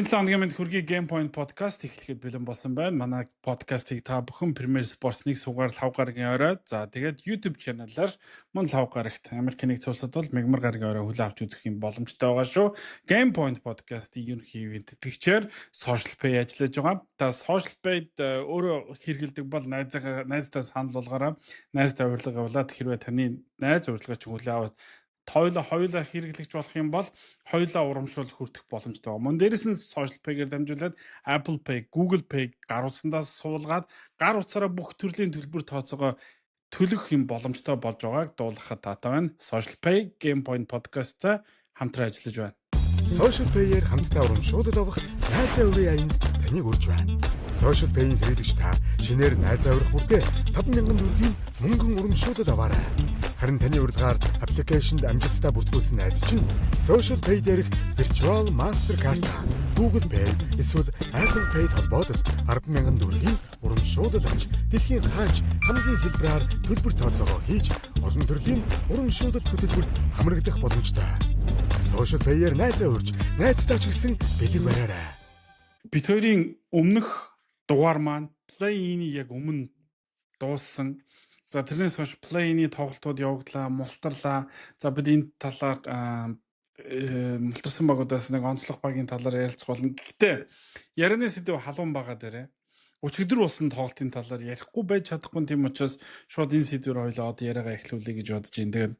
Энэ 7 хоногийн мэнд хүргэе Game Point podcast эхлэхэд бэлэн болсон байна. Манай подкастыг та бүхэн Premier Sports-ыг сугаар 5 гарагийн орой. За тэгээд YouTube channel-аар мөн 5 гарагт Америкийн нэгдсэн улсад бол мягмар гарагийн орой хүлээн авч үзэх юм боломжтой байгаа шүү. Game Point podcast-ийн ерөнхий ивент тэтгэгчээр Social Pay ажиллаж байгаа. Та Social Pay-д өөрөө хэрэгэлдэг бол найзтай санал болгоорой. Найзтай урилга явуулаад хэрвээ таны найз урилга чинь хүлээн аваад хоёулаа хэрэглэгч болох юм бол хоёулаа урамшуул хүртэх боломжтой. Мөн дээрэс нь Social Pay-гээр дамжуулаад Apple Pay, Google Pay гар утсандаас суулгаад гар утсаараа бүх төрлийн төлбөр тооцоогоо төлөх юм боломжтой болж байгааг дуулгахад таатай байна. Social Pay Game Point podcast-тай хамтран ажиллаж байна. Social Pay-ээр хамтдаа урамшуулал авах найзаа өрөө аянд таныг урьж байна. Social Pay-ийн хэрэглэгч та шинээр найзаа өрөх бүртээ 5,000 төгрөгийн мөнгөн урамшуулал аваарай. Харин таны урилгаар аппликейшнд амжилттай бүртгүүлсэн найз чинь Social Pay дээрх Virtual Mastercard, Google Pay эсвэл Apple Pay холбоотой 10,000 төгрөгийн урамшуулал авч дэлхийн хаач хамгийн хэлбэрээр төлбөр тооцоогоо хийж олон төрлийн урамшуулал хөтөлбөрт хамрагдах боломжтой. Social Pay-ээр найзаа урьж, найзтай ч гэсэн бэлэг бариарай. Бид хоёрын өмнөх дугаар маань Play-ийн яг өмнө дууссан. За тэрнээс хойш Play-ийн тоглолтууд явагдлаа, мултарлаа. За бид энэ талаар мултарсан багуудаас нэг онцлог багийн талаар ярилцах болно. Гэхдээ ярианы сэдв халуун байгаа дээрээ. Өчигдөр болсон тоглолтын талаар ярихгүй байж чадахгүй тийм учраас шууд энэ сэдвээр хоёлоо одоо яриагаа эхлүүлэе гэж бодож байна. Тэгээд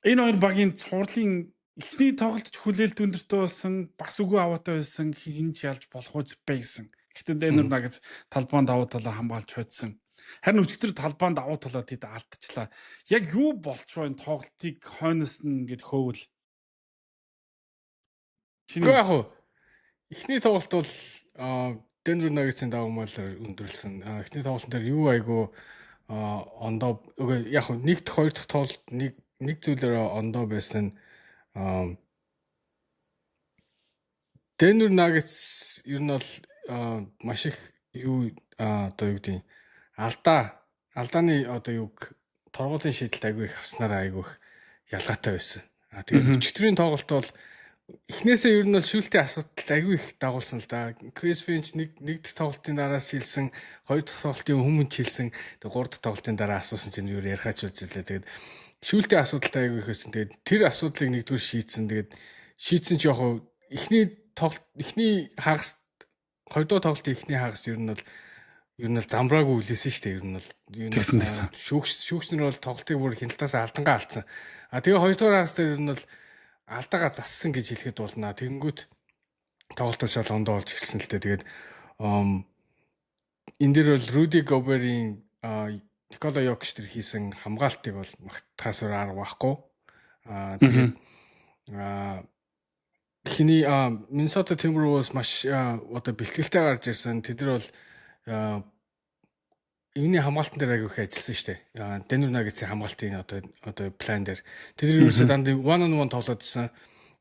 энэ хоёр багийн цувралын эхний тоглолт хүлээлт өндөртэй болсон, бас үгүй аваатай байсан, хинж ялж болох үз байсан. Гэхдээ Denver Nuggets талбайд давуу талаа хамгаалж хоцсон. Харин өчигдөр талбайд давуу талаа тэд алдчихлаа. Яг юу болж байна тоглолтыг хойноос нь ингэж хөөвэл. Гэхдээ яг хуу эхний тоглолт бол Denver Nuggets-ийн давуу малаар өндөрлсөн. Эхний тоглолтын дээр юу айгу ондоо яг хуу нэг дахь хоёр дахь тоглолт нэг зүйлээр ондоо байсан нь Denver Nuggets ер нь бол маш их юу одоо юу гэдэг алдааны одоо юг торгуулийн шийдэлт айгүй их авснараа айгүй их ялгаатай байсан. Тэгээд өчигдрийн тоглолт бол эхнээсээ ер нь бол шүүлтийн асуудал айгүй их дагуулсан л да. Chris Finch нэг дахь тоглолтын дараа шилсэн, хоёр дахь тоглолтын өмнө шилсэн, тэгээд гурав дахь тоглолтын дараа асуусан чинь юу ярихаач болж илээ. Тэгээд шүүлтийн асуудалтай айгүй их байсан. Тэгээд тэр асуудлыг нэгдүгээр шийдсэн. Тэгээд шийдсэн ч яг эхний хагас хоёрдугаар тоглолтын эхний хагас ер нь бол замбраагүй үлээсэн шүү дээ. Ер нь бол шүүгчнэр бол тоглолтыг бүр хяналтаас алдангаа алдсан. Тэгээ хоёрдугаар хагас дээр ер нь бол алдаагаа зассан гэж хэлэхэд болно. Тэгэнгүүт тоглолтоо шал ондоо болж эхэлсэн л дээ. Тэгээд энэ дэр бол Rudy Gobert-ийн Nikola Jokic тэр хийсэн хамгаалтыг бол магтахаас арга байхгүй. Тэгээд хиний Minnesota Timberwolves маш одоо бэлтгэлтэй гарч ирсэн. Тэд нар бол энэний хамгаалтан дээр аягүй их ажилласан шүү дээ. Denver Nuggets-ийн хамгаалтын одоо план дээр. Тэд нар ерөөсөө дандаа one on one тоглоодсэн.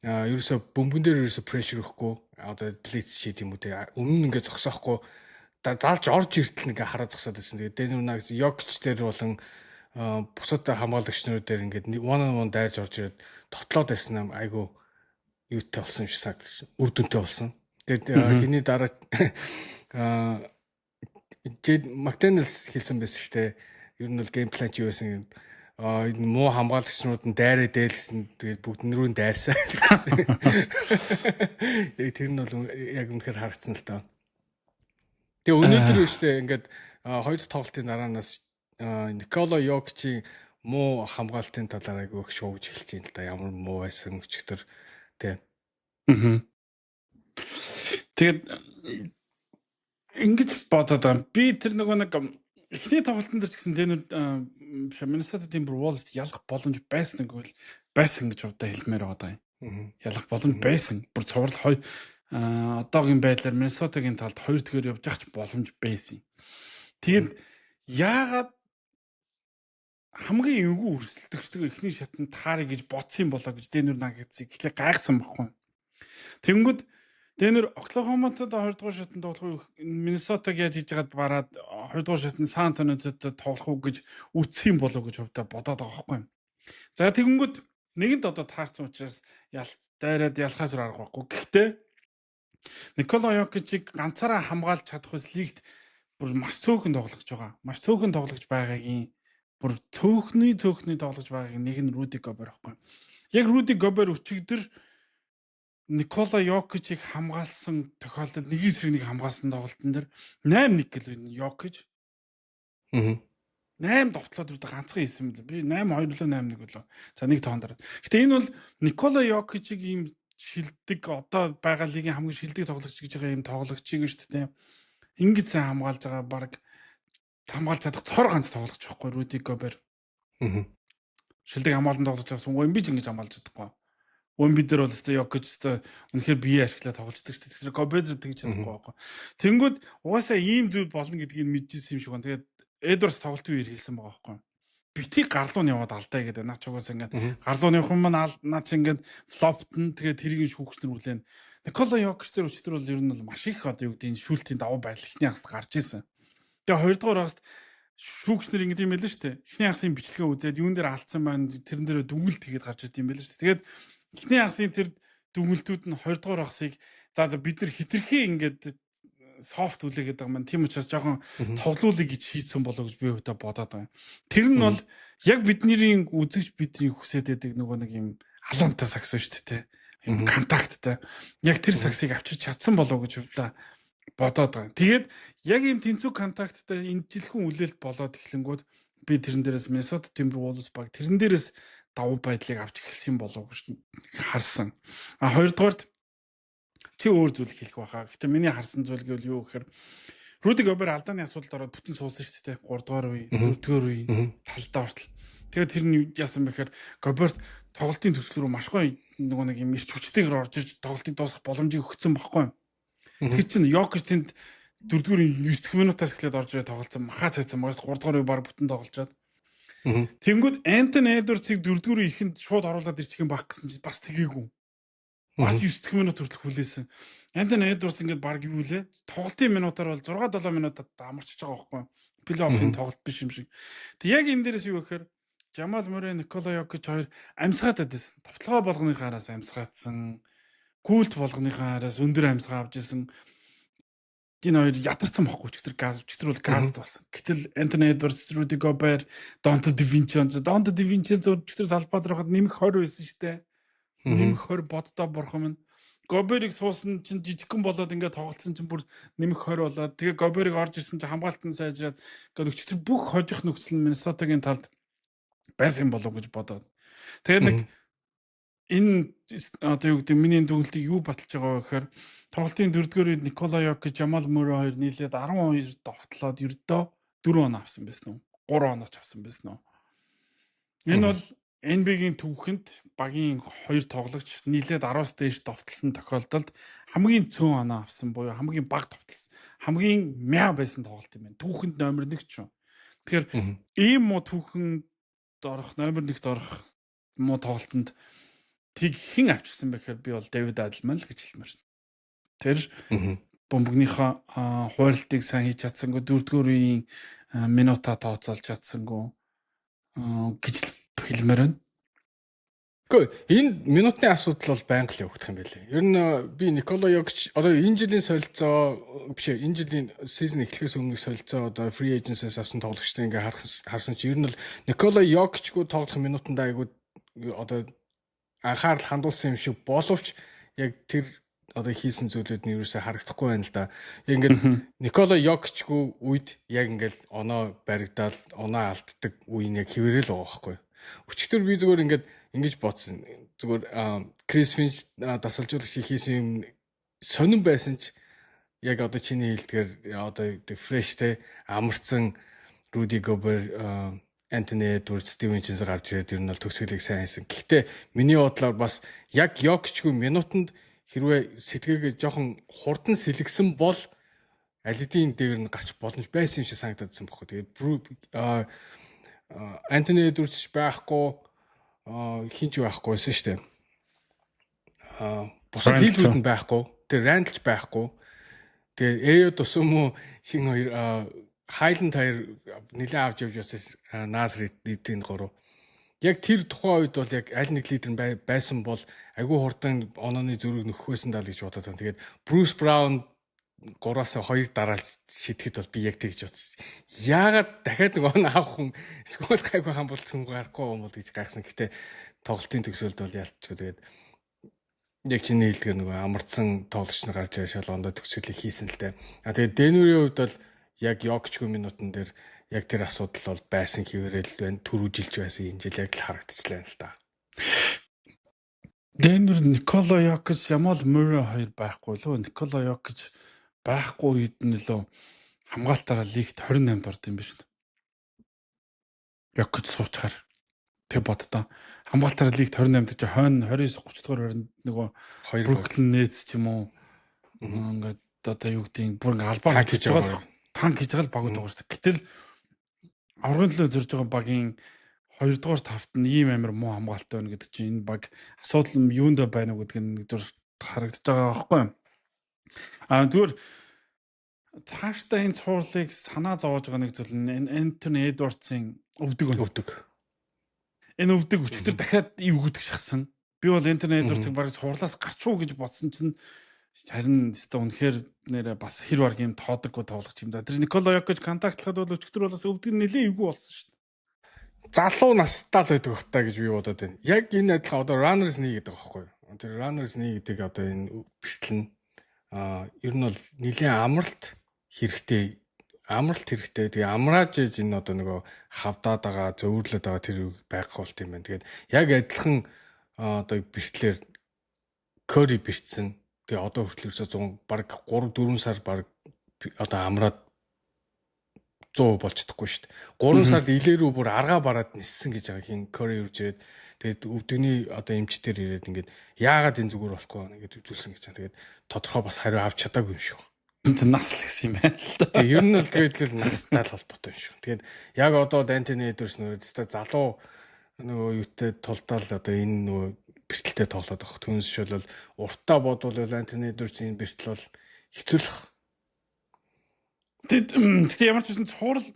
Ерөөсөө бөмбөн дээр ерөөсөө pressure өгөхгүй. Одоо blitz шийд юм уу те. Өмнө ингээ зогсоохгүй. Залж орж иртэл ингээ хараа зогсоод байсан. Тэгээд Denver Nuggets Jokic дээр болон бусад хамгаалагчнууд дээр ингээ one on one дайрж орж ирээд тотлоод байсан айгүй юутай болсон юм шиг санагдсан. Үр дүнтэй болсон. Тэгээд хиний дараа McDaniels хэлсэн байсан шүү дээ. Ер нь бол гейм план ч юу байсан юм. Энэ муу хамгаалагчнууд нь дайраа дээлсэн. Тэгээд бүгд нэрүүн дайрсаа гэсэн. Яг тэр нь бол яг үнэхээр харагдсан л таа. Тэгээ өнөөдөр шүү дээ. Ингээд хоёр дахь тоглолтын дараанаас Nikola Jokic-ийн муу хамгаалтын талаар айгүй их шоуж эхэлж байна л да. Ямар муу байсан өчигдөр тий. Тэгээд ингэж бодоод байгаа. Би тэр нэг эхний тоглолтын дээр ч гэсэн Minnesota Timberwolves ялах боломж байсан гэж удаа хэлмээр байгаа даа. Ялах боломж байсан. Бүр цуврал одоогийн байдлаар Minnesota-гийн талд 2-2 явж явах ч боломж байсан. Тэгээд яагаад хамгийн эвгүй өрсөлдөгчдөг эхний шатнд таарыг гэж бодсон болоо гэж Denver Nuggets-ийг эхлээ гайхсан байхгүй. Тэнгүүд Denver Oklahoma-тод 2-р шатнд тоглох Minnesota-г яаж хийж байгаад бараад 2-р шатнд San Antonio-тод тоглох уу гэж үтсэн болоо гэж хувьдаа бодоод байгаа байхгүй. За тэгэнгүүт нэгэнд одоо таарсан учраас дайраад ялхаас арга байхгүй. Гэхдээ Никола Йокичийг ганцаараа хамгаалж чадах үс лигт бүр маш цөөхөн тоглож байгаа. Маш цөөхөн тоглож байгаагийн бүр цөөхний тоглож байгаагийн нэг нь Руди Гобер байхгүй. Яг Руди Гобер өчигдөр Никола Йокичийг хамгаалсан тохиолдолд нэг эсрэг нэг хамгаалсан тоглолтын дээр 8-1 гэл байна Йокич. 8 довтлоод үрдэ ганцхан хийсэн юм л. Би 8-2 8-1 болоо. За нэг тоон дараа. Гэтэ энэ бол Никола Йокичийг ийм шилдэг одоо байгаа лигийн хамгийн шилдэг тоглогч гэж байгаа юм тоглогчийг шүү дээ. Ингэж сайн хамгаалж байгаа баг хамгаалж чадах цор ганц тоглогч байхгүй Руди Гобер. Шилдэг хамгаалан тоглож байсан. Вемби ч ингэж хамгаалж чадахгүй. Вемби дээр бол өстой Йокич өстой үнэхээр бие ашиглаад тоглождаг шүү дээ. Тэгэхээр Гобер тэгж чадахгүй байхгүй. Тэнгүүд угаасаа ийм зүйл болно гэдгийг мэдчихсэн юм шиг байна. Тэгээд Эдвардс тоглолтын үеэр хэлсэн байгаа байхгүй. Битгий гарлуу нь яваад алдаа гэдэг. Наач угаасаа ингээд гарлуу нь явах юм наач ингээд флоптн тэгээд тэрийг шүүгчнэр үлээн. Никола Йокич дээр өчтөр бол ер нь бол маш их одоо юу гэдэг нь шүүлтийн давуу байдал ихний хаст гарч ирсэн. Тэгээ хоёрдугаар хаст шүүгчнэр ингэж юм байл шүү дээ. Ихний хасын бичлэгээ үзээд юун дээр алдсан байна тэрэн дээр дүгнэлт хийгээд гарч ирд юм байл шүү дээ. Тэгээд ихний хасын тэр дүгнэлтүүд нь хоёрдугаар хасыг за бид нар хитрхи ингээд софт үлээгээд байгаа маань тийм учраас жоохон тоглоулыг гэж хийцэн болоо гэж би өөдөө бодоод байгаа. Тэр нь бол яг бидний үзэгч бидний хүсээд байдаг нөгөө нэг юм алуунтай сакс шүү дээ. Юм контакттай. Яг тэр саксыг авчирч чадсан болоо гэж өөдөө бодоод байгаа. Тэгээд яг юм тэнцүү контакттай энэ жилхэн үлээлт болоод эхлэнгүүд би тэрэн дээрээс Minnesota Timberwolves баг тэрэн дээрээс давуу байдлыг авч эхэлсэн болоо гэж харсан. А хоёрдугаарт чи өөр зүйл хэлэх байхаа. Гэтэ миний харсан зүйл гэвэл юу гэхээр Руди Гобер алдааны асуудалд ороод бүтэн суусан шүү дээ. 3 дугаар үе, 4 дугаар үе талдаа хүртэл. Тэгээд тэр нь яасан бэхээр Гоберт тоглолтын төсөл рүү маш гоё нөгөө нэг юм ирч хүчтэйгээр орж ирж тоглолтыг дуусгах боломжийг өгсөн байхгүй. Тэр чинь Йокич тэнд 4 дугаар 9 минутаас эхлээд орж ирээд тоглолцсон махаа цайцсан багш 3 дугаар үе баг бүтэн тоглолцоод. Тэнгүүд Антони Эдвардсыг 4 дугаар ихэнд шууд оруулаад ирчих юм баг гэсэн чинь бас тгээгүй. Бас 9 минут хүртэл хүлээсэн. Антони Эдвардс ингээд баг юу лээ? Тоглолтын минутаар бол 6-7 минутад амарчж байгаа байхгүй. Плей-оффын тоглолт биш юм шиг. Тэг яг энэ дээрээс юу гэхээр Жамал Мурей, Никола Йокич хоёр амьсгаатад байсан. Тавталгаа болгоныхаа араас амьсгаатсан. Култ болгоныхаа араас өндөр амьсгаа авч исэн. Энэ хоёр ядарсан байхгүй ч өчтөр бол газд болсон. Гэтэл Антони Эдвардс, Руди Гобер, Донте Дивинченцо өчтөр талбай дээр хад нэмэх 20 байсан шүү дээ. Нэмэх 20 боддоо бурхан минь. Гоберийг суусан чинь жижигхэн болоод ингээд тоглолцсон чинь бүр нэмэх 20 болоод тэгээ Гоберийг орж ирсэн чинь хамгаалтан сайжраад ингээд өчтөр бүх хожих нөхцөл нь Миннесотагийн талд байсан болов гэж бодоод. Тэгээ нэг энэ одоо юу гэдэг миний дүгнэлтийг юу баталж байгаа вэ гэхээр тоглолтын 4-р үед Никола Йокич, Жамал Мурей хоёр нийлээд 12 довтлоод ердөө 4 он авсан байсан уу? 3 оноос авсан байсан уу? Энэ бол NBA-гийн түүхэнд багийн 2 тоглогч нийлээд 10-аас дээш довтлсон тохиолдолд хамгийн цөөн оноо авсан буюу хамгийн бага довтлсон, хамгийн мяа байсан тоглолт юм байна. Түүхэнд номер 1 ч юм. Тэгэхээр ийм муу түүхэнд орох, номер 1-т орох муу тоглолтод тийг хэн авчирсан бэ гэхээр би бол Дэвид Адлман л гэж хэлмээр шин. Тэр бомбогныхоо хууралтыг сайн хийж чадсангүй 4-р үеийн минута тооцоолж чадсангүй гэж хэлмээр байна. Гэхдээ энэ минутын асуудал бол байнга л явагдах юм байлээ. Ер нь би Никола Йокич одоо энэ жилийн солилцоо биш энэ жилийн сизон эхлэхээс өмнөх солилцоо одоо free agency-с авсан тоглогчдыг ингээ харсан чи ер нь бол Никола Йокичгүй тоглох минутанд айгуу одоо анхаарал хандуулсан юм шиг боловч яг тэр одоо хийсэн зүйлүүд нь ерөөсөй харагдахгүй байна л да. Ингээд Никола Йокичгүй үед яг ингээл оноо баригдаал оноо алддаг үе нь яг хэвээрэл байгаа байхгүй. Өчигдөр би зүгээр ингээд ингэж бодсон. Зүгээр Крис Финч дасалжуулагч хийсэн юм сонирн байсан ч яг одоо чиний хэлдгээр одоо фрештэй амарцсан Руди Гобер, Антони Эдвардс, Дивинченцо гарч ирээд ер нь бол төгсгөлийг сайн хийсэн. Гэхдээ миний бодлоор бас яг Йокичгүй минутанд хэрвээ сэтгэгээ жоохон хурдан сэлгсэн бол аль хэдийн дээр нь гарч боломж байсан юм шиг санагдсан байхгүй. Тэгээд Антони Эдвардс байхгүй хинч байхгүйсэн шүү дээ. Бусад дийлүүд нь байхгүй. Тэр Рандалч байхгүй. Тэгээ Эё тусам уу хин хоёр Хайланд хоёр нэлээд авч явж байсан Наср эдийн 3. яг тэр тухайн үед бол яг аль нэг лидер байсан бол айгүй хурдан онооны зүрэг нөхөхөөсөн даа гэж бодоод байна. Тэгээд Брюс Браун 3-аас 2 дараалж шидэхэд бол би яг тэгж бодсон. Яагаад дахиад нэг оноо авах хүн эсвэл гайгүй хам бол хүн гарахгүй юм бол гэж гайхсан. Гэтэ тоглолтын төгсөлд бол ялцгүй. Тэгээд яг чиний хэлдгээр нөгөө амарцсан тоглогч нар гарч ирээ шал ондоо төгсөлийг хийсэн л дээ. Тэгээд Денверийн хувьд бол яг Йокичгүй минутан дээр яг тэр асуудал бол байсан хэвээрэл байна. Түрүүжилж байсан энэ жил яг л харагдчихлаа л да. Денвер Никола Йокич, Ямал Мюррей хоёр байхгүй лөө. Никола Йокич байхгүй үед нь лөө хамгаалтаараа лигт 28-д орд юм биш үү? Йокич суучаар тэг боддоо. Хамгаалтаараа лигт 28-д чи хойно 29-30 дугаар баринд нөгөө Бруклин Нетс ч юм уу ингээд одоо юу гэдэг бүр ингээд албаа хийж байгаа танк хийж байгаа л баг байгаа шүү дээ. Гэтэл аврагын төлөө зорж байгаа багийн 2 дугаар тавт нь ийм амар муу хамгаалтай байна гэдэг чинь энэ баг асуудал нь юунд байна уу гэдэг нь зөв харагдаж байгаа байхгүй юу? Зүгээр цаашдаа энэ цуурлыг санаа зовоож байгаа нэг зүйл нь Энтони Эдвардсын өвдөг. Энэ өвдөг өчтөр дахиад эвгүйдэг шахсан. Би бол Энтони Эдвардсыг бараг цуурлаас гарчуу гэж бодсон чинь харин өстө үнэхээр нэрээ бас хэр баг юм тоодоггүй тоглогч юм да. Тэр Никола Йокич контактлахад бол өчтөр болоос өвдөг нэлээ эвгүй болсон шүү дээ. Залуу настай л байдаг хта гэж би бодоод байна. Яг энэ адилхан одоо runners knee гэдэг байгаа байхгүй юу? Тэр runners knee гэдэг одоо энэ бэртэл нь ер нь бол нэлийн амралт хэрэгтэй. Тэгээ амрааж ээж энэ одоо нөгөө хавдаад байгаа, зөөврлөд байгаа тэр байх болт юм байна. Тэгээд яг адилхан одоо бэртлэр Curry бэртсэн. Тэгээ одоо хүртэл ерөөсөө 100 баг 3-4 сар баг одоо амраад 100 болж чадахгүй шүү дээ. 3 сард илэрүү бүр аргаа бараад ниссэн гэж байгаа хин Curry үрж ирээд тэгээд өвдөгний одоо эмчтэр ирээд ингээд яагаад энэ зүгээр болохгүй байна гэж үзүүлсэн гэж байна. Тэгээд тодорхой бас хариу авч чадаагүй юм шиг. Тэр нас л гэсэн юм байна л да. Тэгээд ер нь бол тэгээд л настай л холбоотой юм шиг. Тэгээд яг одоо Энтони Эдвардс нөгөө залуу нөгөө юутай тулдаал одоо энэ нөгөө бэртэлтэй тоглоод байгаа. Түүнээс шөл бол уртаа бодвол Энтони Эдвардс энэ бэртэл бол хэцүүлэх. Тэгээд ямар ч гэсэн цуурал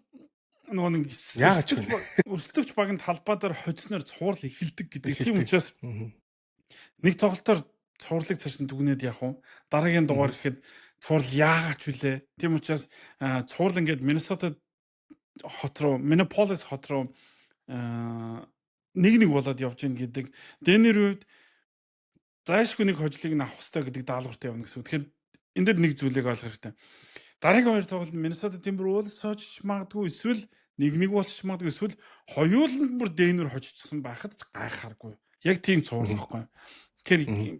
нөгөө нэг яагаад ч өрсөлдөгч багийн талбай дээр хоцноор цуурал эхэлдэг гэдэг. Тийм учраас нэг тоглолтоор цуурлыг цааш нь дүгнээд явах уу? Дараагийн дугаар гэхэд цуурал яагаад ч үлээ. Тийм учраас цуурал ингээд Миннесота хот руу, Миннеаполис хот руу нэг болоод явж гин гэдэг. Денвер үед зайлшгүй нэг хожлыг нь авах хэрэгтэй гэдэг даалгавартай явна гэсэн үг. Тэгэхээр энэ дэр нэг зүйлийг ойлгох хэрэгтэй. Дараагийн хоёр тоглолт Миннесота Timberwolves хожиж магадгүй эсвэл нэг болчих магадгүй эсвэл хоёуланд бүр Денвер хожижсан байхад гайхааргүй. Яг тийм цуурал байхгүй. Тэгэхээр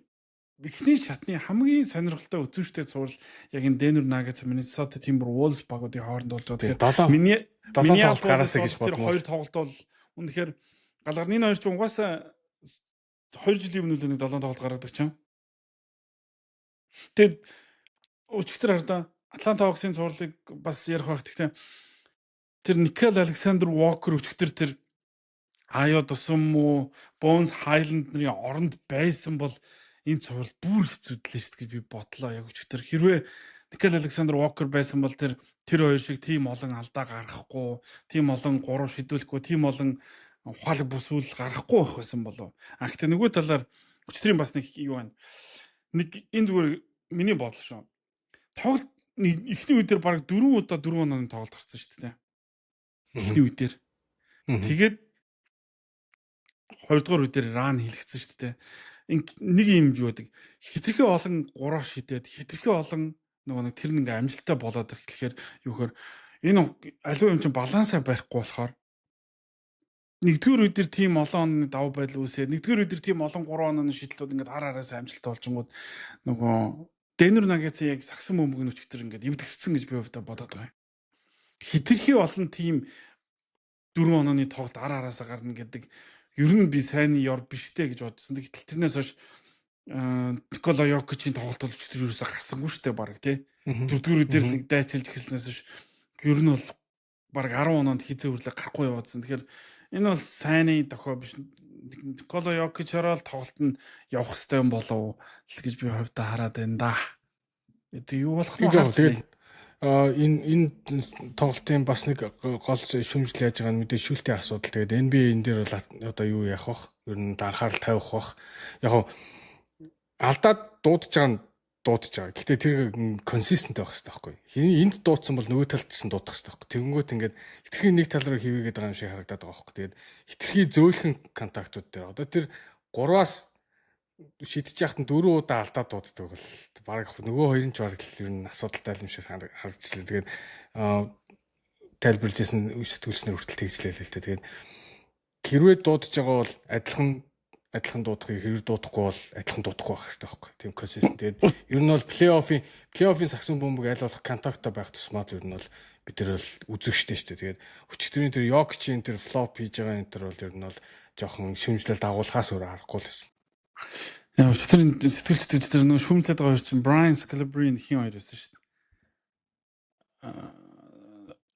эхний шатны хамгийн сонирхолтой үзүүштэй цуурал яг энэ Denver Nuggets Minnesota Timberwolves багуудын хооронд болж байгаа. Тэгэхээр миний гараасаа гэж бодмоор хоёр тоглолт бол үнэхээр галгарны энэ хоёр ч угаасаа 2 жилийн өмнө нэг 7 тоглолт гаргадаг чинь. Тэгээд өчигдөр хардаа Атланта Хоксын цуурлыг бас ярих байх. Гэхдээ тэр Никол Александр Walker өчигдөр тэр Аяо тусам уу Bones Highland нарын оронд байсан бол энэ цуврал бүр хэцүүдлээ шүү дээ гэж би бодлоо яг өчигдөр. Хэрвээ Никол Александр Walker байсан бол тэр хоёр шиг тийм олон алдаа гаргахгүй, тийм олон 3 шидүүлэхгүй, тийм олон ухаалаг бүсүүл гаргахгүй байх байсан болов. Гэхдээ нөгөө талаар өчигдрийн бас нэг юу байна. Нэг энэ зүгээр миний бодол шүү. Тоглолт эхний үе дээр баг 4 удаа 4 онооны тоглолт гарсан шүү дээ. Эхний үе дээр. Тэгээд 2 дугаар үе дээр ран хийлгэсэн шүү дээ. Нэг юм юу байдаг. Хитрхээ олон 3 шидэд, хитрхээ олон нөгөө нэг тэр нэг амжилттай болоод их гэхээр юу гэхээр энэ аливаа юм чинь балансаа байхгүй болохоор нэгдүгээр үе дээр тийм олон давуу байдал үүсээд нэгдүгээр үе дээр тийм олон 3 онооны шидлүүд ингээд араас амжилттай болжингууд нөгөө Denver Nuggets яг сагсан бөмбөг өчтөр ингээд эвдэгдсэн гэж би хувьдаа бодоод байгаа юм. Хитрхээ олон тийм 4 онооны тоглолт араасаа гарна гэдэг ер нь би сайн ёр биштэй гэж бодсон. Гэтэл тэрнээс хойш Никола Йокичийн тоглолт болж тэр юусаа гарсангүй шүү дээ баг тий. 4-р үеэр л нэг дайчилж эхэлснээс хойш ер нь бол баг 10 оноонд хизээ үрлэг гарахгүй яваадсан. Тэгэхээр энэ бол сайнны дохой биш. Никола Йокичороо л тоглолт нь явах хэрэгтэй юм болов уу гэж би хувьдаа хараад байна да. Юу болох нь тэгээд энэ тоглолтын бас нэг гол шүүмжил яаж байгаа нь мэдээж шүүлтийн асуудал. Тэгээд NBA энэ дээр бол одоо юу яах вэ? Ер нь анхаарал тавих бах. Яг алдаад дуудаж байгаа. Гэхдээ тэр консистент байх хэрэгтэй байхгүй. Энд дуудсан бол нөгөө талд ч дуудах хэрэгтэй байхгүй. Тэгэнгүүт ингээд хитрхийн нэг тал руу хийгээд байгаа юм шиг харагдаад байгаа байхгүй. Тэгээд хитрхий зөөлхөн контактууд дээр одоо тэр 3-аас шидэж яхад 4 удаа алдаад дууддаг бол баг нөгөө хоёрын ч баг ер нь асуудалтай юм шиг харагдчихлаа. Тэгээд тайлбарлажсэн сэтгүүлчнэр хүртэл тэгжлээ л дээ. Тэгээд хэрвээ дуудаж байгаа бол адилхан дуудахыг хэрэг дуудахгүй бол адилхан дуудахгүй байх хэрэгтэй байхгүй. Тийм консистент. Тэгээд ер нь бол плей-оффын сагсан бөмбөг аль болох контакттай байх тусмаа ер нь бол бид нар бол үзэгчтэй шүү дээ. Тэгээд өчигдрийн тэр Йокичийн тэр флоп хийж байгаа энэ төр бол ер нь бол жоохон шүмжлэлд агуулгаас өөр аргагүй л байсан. Яа, өчигдрийн сэтгэлчтэй тэр нөгөө шүмжлээд байгаа хоёр чинь Brian Scalabrine хин хоёр байсан шүү дээ.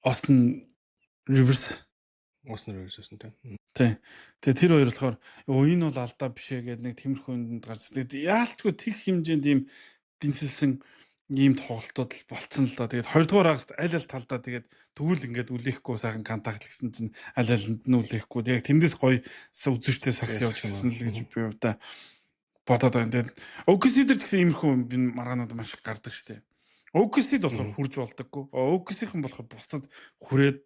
Austin Rivers байсан тийм. Тий. Тэгээ тэр хоёр болохоор энэ бол алдаа биш ээ гэдэг нэг тиймэрхүү юмд гарч. Тэгээд яалтчгүй тэг хэмжээнд ийм дэнсэлсэн ийм тоглолтууд л болцсон л доо. Тэгээд хоёрдугаар хагаст аль талдаа тэгээд тэгвэл ингээд үлээхгүй сайхан контакт гэсэн чинь аль алинд нь үлээхгүй. Яг тэндээс гоё үзэгчтэй сагс явуулсан л гэж би удаа бодоод байна. Тэгээд OKC дээр тэгэхээр иймэрхүү энэ маргаанууд маш их гардаг шүү дээ. OKC-д болохоор хурж болдоггүй. OKC-хэн болохоор бусдад хүрээд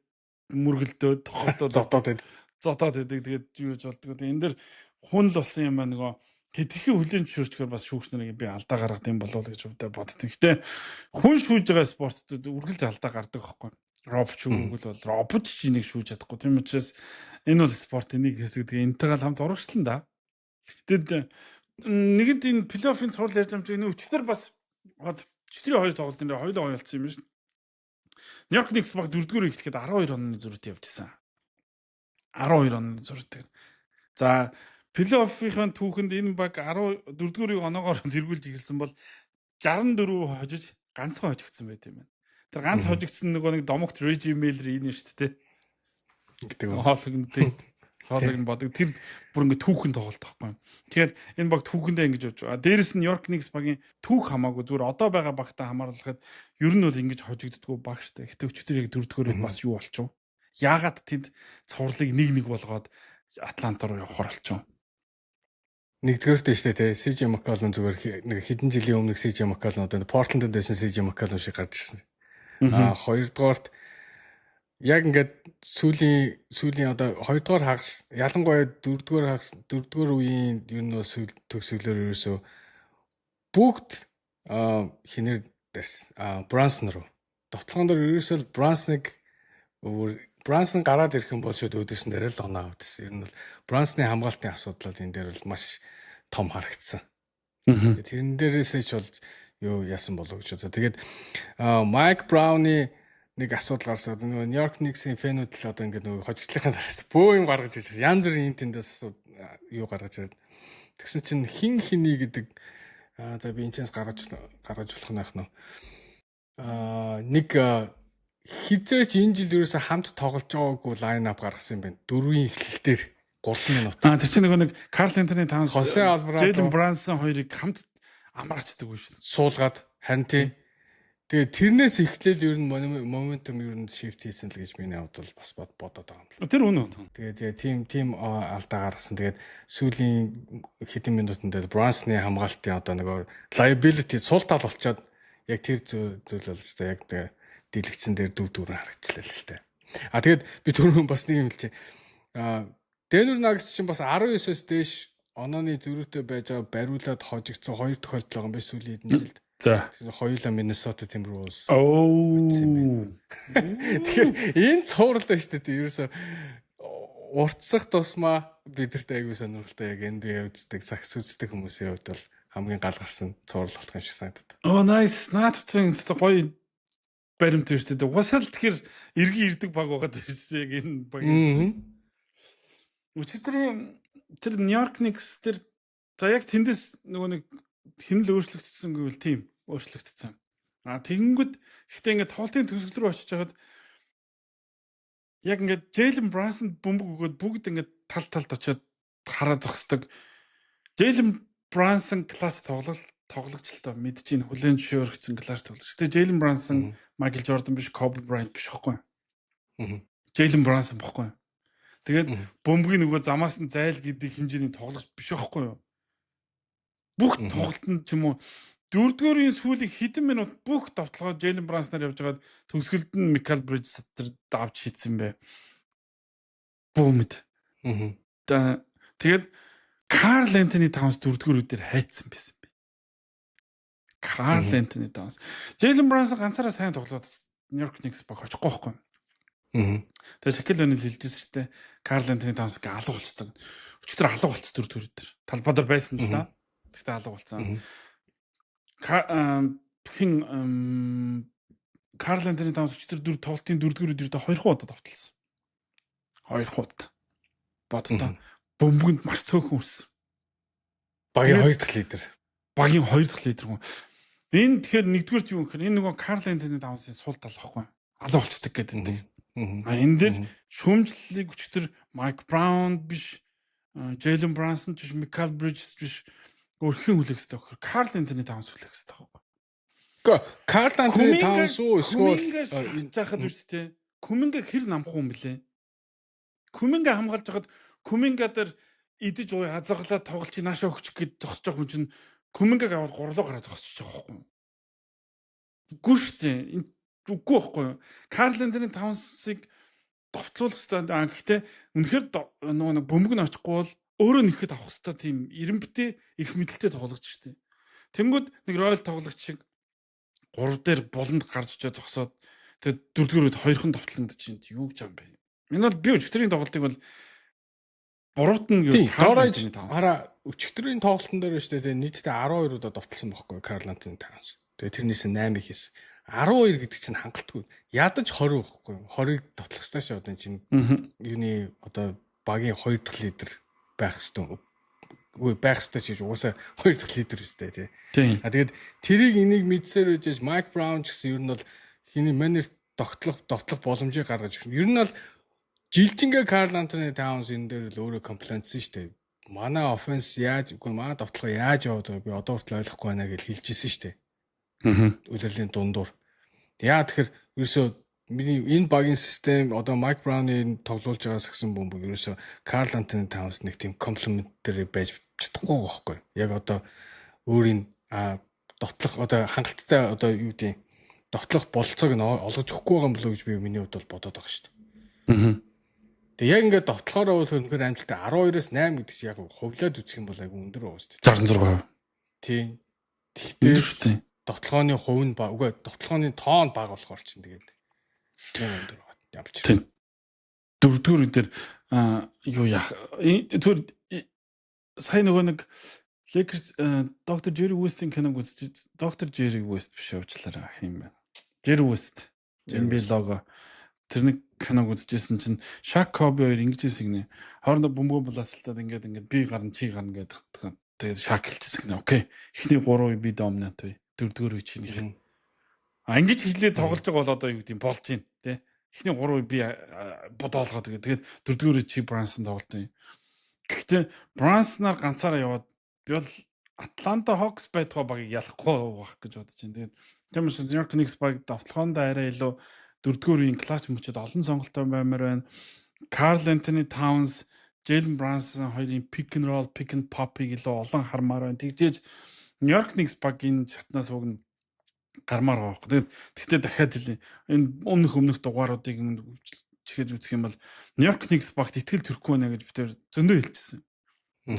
мөргөлдөөд тоглолтууд зодоод байдаг. Тэгээд юу гэж болдог. Энэ дэр хүн л болсон юм байна нөгөө хэдхэн хүлэн зөвшөөрчгөр бас шүүгч нарыг би алдаа гаргад юм болов уу гэж боддог. Гэтэ хүн шүүж байгаа спортод үргэлж алдаа гардаг байхгүй. Робот шүүгэл бол робот чинийг шүүж чадахгүй. Тийм учраас энэ бол спортын нэг хэсэг. Тэгээ энтэйгээ хамт урагшлан да. Тэгэд нэгэнт энэ плей-оффын цуврал ярьж байгаа юм чинь өчтөр бас өчтөрийн хоёр тоглолтын дээр хоёулаа ойлцсон юм байна шүү. Нью-Йорк Никс баг 4-р эхлэхэд 12 оны зөрүүт явжсэн. 12 оны зөрүүт. За плей-оффын түүхэнд энэ баг 14-р оноогоор тэргүүлж эхэлсэн бол 64 хожиж ганцхан хожигдсан байт юм байна. Тэр ганц хожигдсан нөгөө нэг домогт Reggie Miller энэ шүү дээ. Гэдэг хоолойгнуудын хоолойг нь бодог. Тэр бүр ингээ түүхэн тоглолт байхгүй. Тэгэхээр энэ баг түүхэндээ ингэж явж байгаа. Дээрэс нь Нью-Йорк Никс багийн түүх хамаагүй зүгээр одоо байгаа багтаа хамааруулахад ер нь бол ингэж хожигддггүй баг штэ. Гэтэ өчтөр яг 4-р бас юу болчихв? Яагаад тэнд цувралыг нэг болгоод Атланта руу явахаар болчихв? Нэгдүгээртэй штэ те CJ McCollum зүгээр нэг хэдэн жилийн өмнө CJ McCollum одоо Portland-д байсан CJ McCollum шиг гарч ирсэн. Хоёрдугаарт яг ингээд сүүлийн одоо хоёрдугаар хагас ялангуяа дөрөвдүгээр үеийн ер нь төгсгөлөөр ерөөсөө бүгд хинээр дэрс Брансон руу товтлогон дээр ерөөсөө Брансон гараад ирэх юм бол шууд өдөрсөн дээр л оноо авдсан. Ер нь бол Брансны хамгаалтын асуудал энэ дээр бол маш том харагдсан. Тэрэн дээрээсээ ч бол юу яасан болов гэж бодоо. Тэгээд Майк Брауны нэг асуудал гарсан. Нөгөө Нью-Йорк Никсийн фэнүүд л одоо ингээд нөгөө хожигдлынхаа дараас бөө юм гаргаж ирж байгаа. Янз бүрийн тэндээс юу гаргаж ирээд тэгсэн чинь хиний гэдэг за би энэ чанаас гаргаж болох нах нь нэг хизээч энэ жил ерөөсө хамт тоглож байгаагүй лайн ап гаргасан юм байна. 4-ийн эхлэл дээр 3 минут. Тэр чинь нөгөө нэг Карл Антони Таунс, Хосе Алварадо, Джейлен Брансон хоёрыг хамт амраачдаг үү шүү. Суулгаад харин тий. Тэгээ тэрнээс эхлээл ер нь моментум ер нь шифт хийсэн л гэж миний хувьд бол бас бодоод байгаа юм л. Тэр үнэ. Тэгээ тийм алдаа гаргасан. Тэгээд сүүлийн хэдэн минутанд дээр Брансны хамгаалтын одоо нөгөө liability сул тал болчоод яг тэр зүйл бол өстой яг тэгээ дэлгэцэн дээр дүр харагчлаа л дээ. Тэгээд би түрүүн бас нэг юм хэлчихэ. Denver Nuggets чинь бас 19-оос дээш онооны зөрүүтэй байж байгаа бариулаад хожигдсон 2 тохиолдол байгаа юм биш сүүлийн хэдэн жилд. За. Хоёулаа Minnesota Timberwolves. Тэгэхээр энэ цуврал байна шүү дээ. Ерөөсө уртсах тусмаа бидэрт аягүй сонирхолтой яг NBA үздэг, сакс үздэг хүмүүсийн хувьд бол хамгийн гал гарсан цуврал болох юм шиг санагдаад. Nice. Наадах чинь гоё баримт байна шүү дээ. Угсаал тэгэхээр эргэн ирдэг баг байгаа шүү дээ. Яг энэ баг. Өчигдрийн тэр Нью-Йорк Никс тэр за яг тэндээс нөгөө нэг хинэл өөрчлөгдсөн гэвэл тийм өөрчлөгдсөн. Тэгэнгүүт ихтэй ингээд тоглолтын төгсгөл рүү очиж хагаад яг ингээд Джейлен Брансон бөмбөг өгөөд бүгд ингээд талд очиод хараа зогсдог. Джейлен Брансон класс тоглол тоглогч л тоо мэдж ийн хүлэн зөвшөөрөгдсөн класс тоглогч. Гэтэ Jalen Brunson, Michael Jordan биш, Kobe Bryant биш байхгүй. Jalen Brunson байхгүй. Тэгээд бөмбөгийн нөгөө замаас нь зайл гэдэг хэмжээний тоглогч биш байхгүй юу? Бүх тоглолтод ч юм уу 4-р сүүлийн хэдэн минут бүх товтлогоо Jalen Brunson-аар явж байгаад төгсгөлд нь Michael Bridges авч хийсэн бэ. Бөөмд. Тэгээд Karl Anthony Towns 4-р үедэр хайцсан байсан бэ. Karl Anthony Towns. Jalen Brunson ганцаараа сайн тоглоод New York Knicks баг очихгүй байхгүй. Тэгээд Shaquille O'Neal хэлжсэн ч гэдэг Karl Anthony Towns гээ алга болцдог. Өчигдөр алга болц 4-р үедэр. Талбай дээр байсан л да. Тэгтээ алга болцсон. Karl Anthony Towns өчигдөр 4 тоглолтын 4-р үедэр 2 удаа давталсан. 2 удаа. Бодтой. Бөмбөгөнд маш цөөхөн үрсэн. Багийн 2 дахь лидер. Багийн 2 дахь лидер гоо. Энэ тэгэхээр нэгдүгээрт юу гэхээр энэ нөгөө Karl Anthony Towns-ийн сул тал байхгүй. Алга болцдог гэдэг. Энэ дээр шүүмжлэлийг өчтөр Mike Brown биш, Jalen Brunson биш, Michael Bridges биш өрхийн хүлээх хэрэгтэй гэхээр Karl Anthony Towns хүлээх хэрэгтэй байхгүй. Гэхдээ Karl Anthony Towns уу эсвэл заахад үү те. Kuminga хэр намхан юм блэ? Kuminga хамгаалж байхад Kuminga дээр идэж ууй хазаргалаа тоглолч наашаа өгчих гэж зогсож байгаа хүн чинь Kuminga-г аваад гурлуу гараа зогсож байгаа байхгүй юу? Үгүй шүү дээ. Үгүй байхгүй юу? Karl Anthony Towns-ыг довтлуулах хэрэгтэй. Гэхдээ үнэхээр нэг бөмбөг нь очихгүй бол өөрөө нэхэд авах хэрэгтэй тийм эренбтэй их мэдлэлтэй тоглогч шүү дээ. Тэнгүүд нэг Royal тоглогч шиг 3 дээр буланд гарч ичээ зогсоод тэгээд 4-р үед 2хан довтлонд чинь юу гэж юм бэ? Энэ бол би өчигдрийн тоглолтыг бол буруутна гэж хараа өчигдрийн тоглолтын дээр шүү дээ нийтдээ 12 удаа довтлсон байхгүй Karl Anthony Towns. Тэгээд тэрнээс 8-ыг хийсэн. 12 гэдэг чинь хангалтгүй. Ядаж 20 байхгүй юу? 20-ыг довтлох ёстой шүү одоо чинь юуны одоо багийн 2 дахь лидер байх ёстой. Үгүй байх ёстой ч гэж угаасаа 2 дахь лидер өстэй тий. Тэгээд тэрийг энийг мэдсээр үжиж Mike Brown ч гэсэн ер нь бол хиний манер довтлох боломжийг гаргаж ирсэн. Ер нь бол жилжингээ Karl Anthony Towns энэ дээр л өөрөө комплентсэн шүү дээ. Манай offense яаж үгүй манай довтлого яаж яваад байгааг би одоо хүртэл ойлгохгүй байна гэж хэлжсэн шүү дээ. Үлрэлийн дундуур. Яа тэгэхээр ерөөсөө миний энэ багийн систем одоо Mike Brown-ийн тоглуулж байгаас гэсэн бөмбөг ерөөсөө Karl Anthony Towns нэг тийм комплементary байж чадахгүй байхгүй. Яг одоо өөрийн довтлох одоо хангалттай одоо юу гэдэг довтлох болцоог нь олгож өгөхгүй байгаа юм болов уу гэж би миний хувьд бол бодоод байгаа шүү дээ. Тэгээ яг ингээд довтлохороо бол өнөхөр амжилттай 12-оос 8 гэдэг чинь яг хувлаад үзэх юм бол айгүй өндөр байгаа шүү дээ. 66%. Тийм. Тэгтээ довтлохооны хувь нь баг үгүй довтлохооны тоон баг болохоор чинь тэгээд өндөр байгаа. Ямарч. Тийм. 4-р үедэр юу яах тэр сайн нөгөө нэг Lakers Dr. Jerry West-ийн киног үзэж Dr. Jerry West биш уучлаарай юм байна. Jerry West NBA лого тэр нэг киног үзчихсэн чинь Shaq Kobe хоёр ингэж хэлсэн гинэ. Хоорондоо бөмбөг булаасалтаад ингээд би гарна чи гарна гэдэг. Тэгээд Shaq хэлчихсэн гинэ. Окей. Эхний 3 би доминант бай. 4-р үе чинь их. Ингэж хэлээ тоглож байгаа бол одоо юу гэдэг юм болж байна тий. Эхний 3 би бодоолгоо тэгээд 4-р үе чи Brunson тоглолт юм. Гэхдээ Brunson-аар ганцаараа яваад би бол Atlanta Hawks байтугай багийг ялахгүй байх гэж бодож байна. Тэгээд тийм учраас New York Knicks баг давталхоонд арай илүү 4-р үеийн клач мөчөд олон сонголттой баймаар байна. Karl Anthony Towns, Jalen Brunson хоёрын pick and roll, pick and pop-ыг илүү олон хармаар байна. Тэгжээж New York Knicks багийн шатнаас уг нь гармаар байгаа. Тэгэхдээ дахиад хэлээ. Энэ өмнөх дугааруудыг чихэж үзэх юм бол New York Knicks багт итгэл төрөхгүй байна гэж бид зөндөө хэлчихсэн.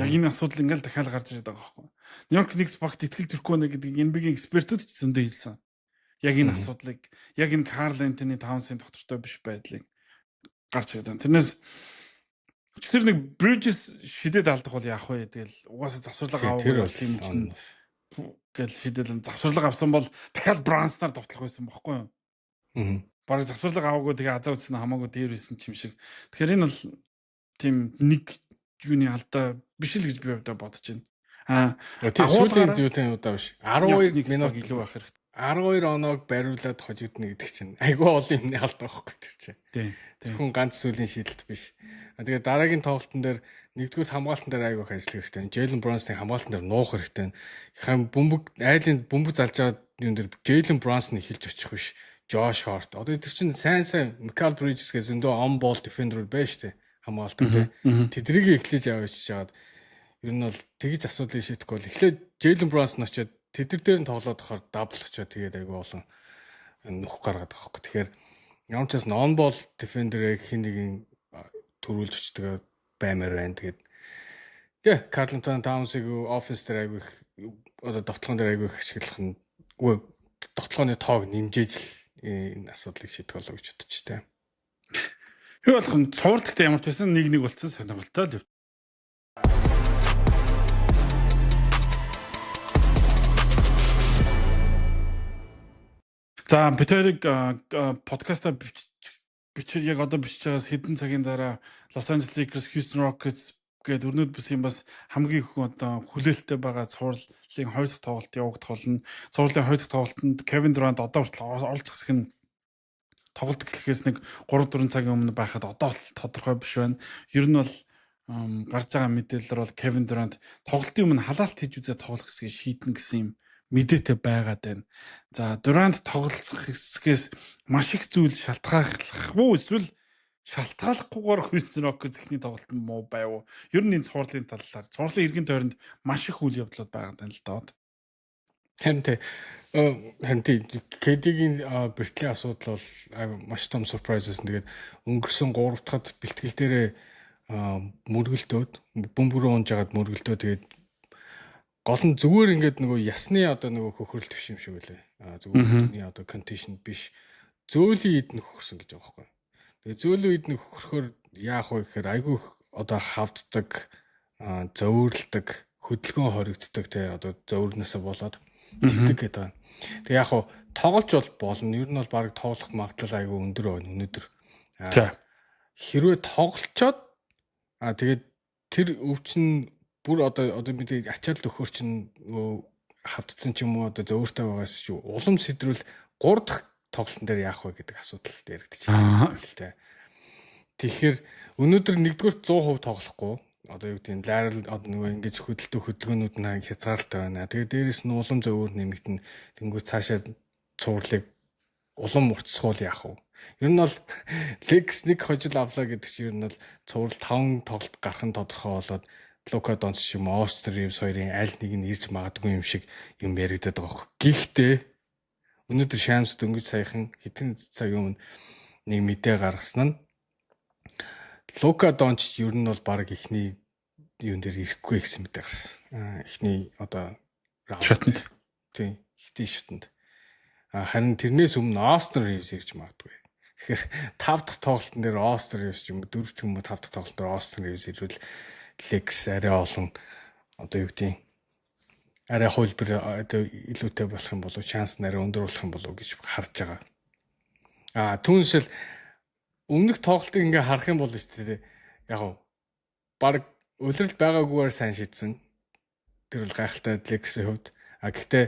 Яг энэ асуудал ингээл дахиад гарч ирээд байгаа байхгүй. New York Knicks багт итгэл төрөхгүй байна гэдгийг NBA-ийн экспертүүд ч зөндөө хэлсэн. Яг энэ асуудлыг, яг энэ Karl Anthony Towns-ийн доктортой биш байдлыг гарч ирээд байна. Тэрнээс тэр нэг Bridges шидэд алдах бол яах вэ? Тэгэл угаасаа завсарлага авах юм чинь гэл шидэд завсарлага авсан бол дахиад Brunson-аар довтлох байсан байхгүй юу? Бараг завсарлага аваагүй тэгээ азаа үзсэн хамаагүй дээр байсан юм шиг. Тэгэхээр энэ бол тийм нэг юуны алдаа биш л гэж би бодож байна. Тийм сүүлийн юутай удаа биш. 12 минут илүү байх хэрэгтэй. 12 оноог бариулаад хожигдно гэдэг чинь айгүй олон юмны алдаа байхгүй тэр чинь. Тийм. Зөвхөн ганц сүлийн шийдэлт биш. Тэгээд дараагийн тоглолтын дээр нэгдүгээр хамгаалтан дээр айгүй ажиллах хэрэгтэй. Jalen Brunson-ийн хамгаалтан дээр нуух хэрэгтэй. Айлын бөмбөг залж байгаа юм дээр Jalen Brunson эхэлж очих биш. Josh Hart. Одоо тэр чинь сайн Mikal Bridges гэсэн зөндөө on ball defender байж штэ хамгаалтан тий. Тэдрийг эхлэж авчиж жагаад ер нь бол тэгж асуудлыг шийдэхгүй бол эхлээд Jalen Brunson очиод тэдэр дээр нь тоглоод ахаар дабл очиод тэгээд айгүй олон нөх гаргаад байгаа хөөхгүй. Тэгэхээр ямар ч байсан on ball defender-ыг хин нэгэн төрүүлж өчтдөг баймаар байна. Тэгээд Carlton Towns-ыг offense дээр айгүй одоо довтлогон дээр айгүй ашиглах нь үгүй довтлооны тоог нэмжээж л энэ асуудлыг шийдэх болов гэж бодож байна. Юу болох нь цувралтай ямар ч байсан 1-1 болцсон сонирхолтой л. За бид хоёрыг подкаста бичиж яг одоо бичиж байгаас хэдэн цагийн дараа Los Angeles Lakers, Houston Rockets гээд өрнөд бүсийн бас хамгийн их одоо хүлээлттэй байгаа цувралын 2 дахь тоглолт явагдах болно. Цувралын 2 дахь тоглолтод Kevin Durant одоо хүртэл оролцох хэсэг нь тоглолт эхлэхээс нэг 3-4 цагийн өмнө байхад одоо л тодорхой биш байна. Ер нь бол гарч байгаа мэдээлэлээр бол Kevin Durant тоглолтын өмнө халаалт хийж үзээ тоглох хэсгийг шийднэ гэсэн юм мэдээтэй байгаад байна. За Durant тоглох хэсгээс маш их зүйл шалтгааллах уу эсвэл шалтгааллахгүйгээр Houston Rockets ихний тоглолт нь муу байв уу? Ер нь энэ цувралын талаар цувралын эргэн тойронд маш их үйл явдлууд байгаа юм л даа. Хэнтэй KD-гийн бэртлийн асуудал бол маш том surprises. Тэгээд өнгөрсөн 3 дахь бэлтгэл дээрээ мөргөлдөөд бөмбөрөө унж ягаад мөргөлдөө. Тэгээд гол нь зүгээр ингээд нөгөө ясны одоо нөгөө хөхрөл төш юм шиг үлээ. Зүгээр бидний одоо condition биш. Зөөлөн ид нь хөхөрсөн гэж байгаа байхгүй. Тэгээ зөөлөн ид нь хөхөрөхөр яах вэ гэхээр айгүй одоо хавддаг, зөөвөрлөдөг, хөдөлгөөн хоригддаг те одоо зөөврнөөсөө болоод тэгдэг гэдэг. Тэг яг хуу тоглож бол болно. Ер нь бол баг тоглох магадлал айгүй өндөр байна өнөөдөр. Хэрвээ тоглолцоод тэгээд тэр өвчин бүр одоо бид ачаал төхөр чинь хавдсан ч юм уу одоо зөөвөртэй байгаас ч улам сэдрүүл 3 дахь тоглолтын дээр яах вэ гэдэг асуудал яригдчих байна л тэ. Тэгэхээр өнөөдөр 1-р 100% тоглохгүй одоо юу гэдэг нь лайрал одоо нөгөө ингэж хөдөлгөөнүүд нь хязгаарлалтай байна. Тэгээд дээрэс нь улам зөөвөр нэмэгдэн тэнгуү цаашаа цуурлыг улам уртсгуул яах вэ? Ер нь бол Lex нэг хожил авлаа гэдэг чинь ер нь бол цуврал 5 тоглолт гарах нь тодорхой болоод Luka Doncic юм Austin Reeves хоёрын аль нэг нь ирж магадгүй юм шиг юм яригдаад байгаа хөө. Гэхдээ өнөөдөр Shams дөнгөж саяхан хэдэн цагийн өмнө нэг мэдээ гаргасан нь Luka Doncic ер нь бол баг ихний юун дээр ирэхгүй гэсэн мэдээ гарсан. Ихний одоо шатнд. Тийм, ихний шатнд. Харин тэрнээс өмнө Austin Reeves ирж магадгүй. Тэгэхээр 5 дахь тоглолтын дээр Austin Reeves юм 4 дахь юм уу 5 дахь тоглолтын дээр Austin Reeves ирвэл Lex арай олон одоо юу гэдэг арай хөлбөр одоо илүүтэй болох юм болов шанс нарай өндөр болох юм болов гэж харж байгаа. Түүншэл өмнөх тоглолтыг ингээ харах юм бол шүү дээ. Яг баг улирал байгаагүйгээр сайн шийдсэн. Тэр бол гайхалтай Lex-ийн хувьд. Гэхдээ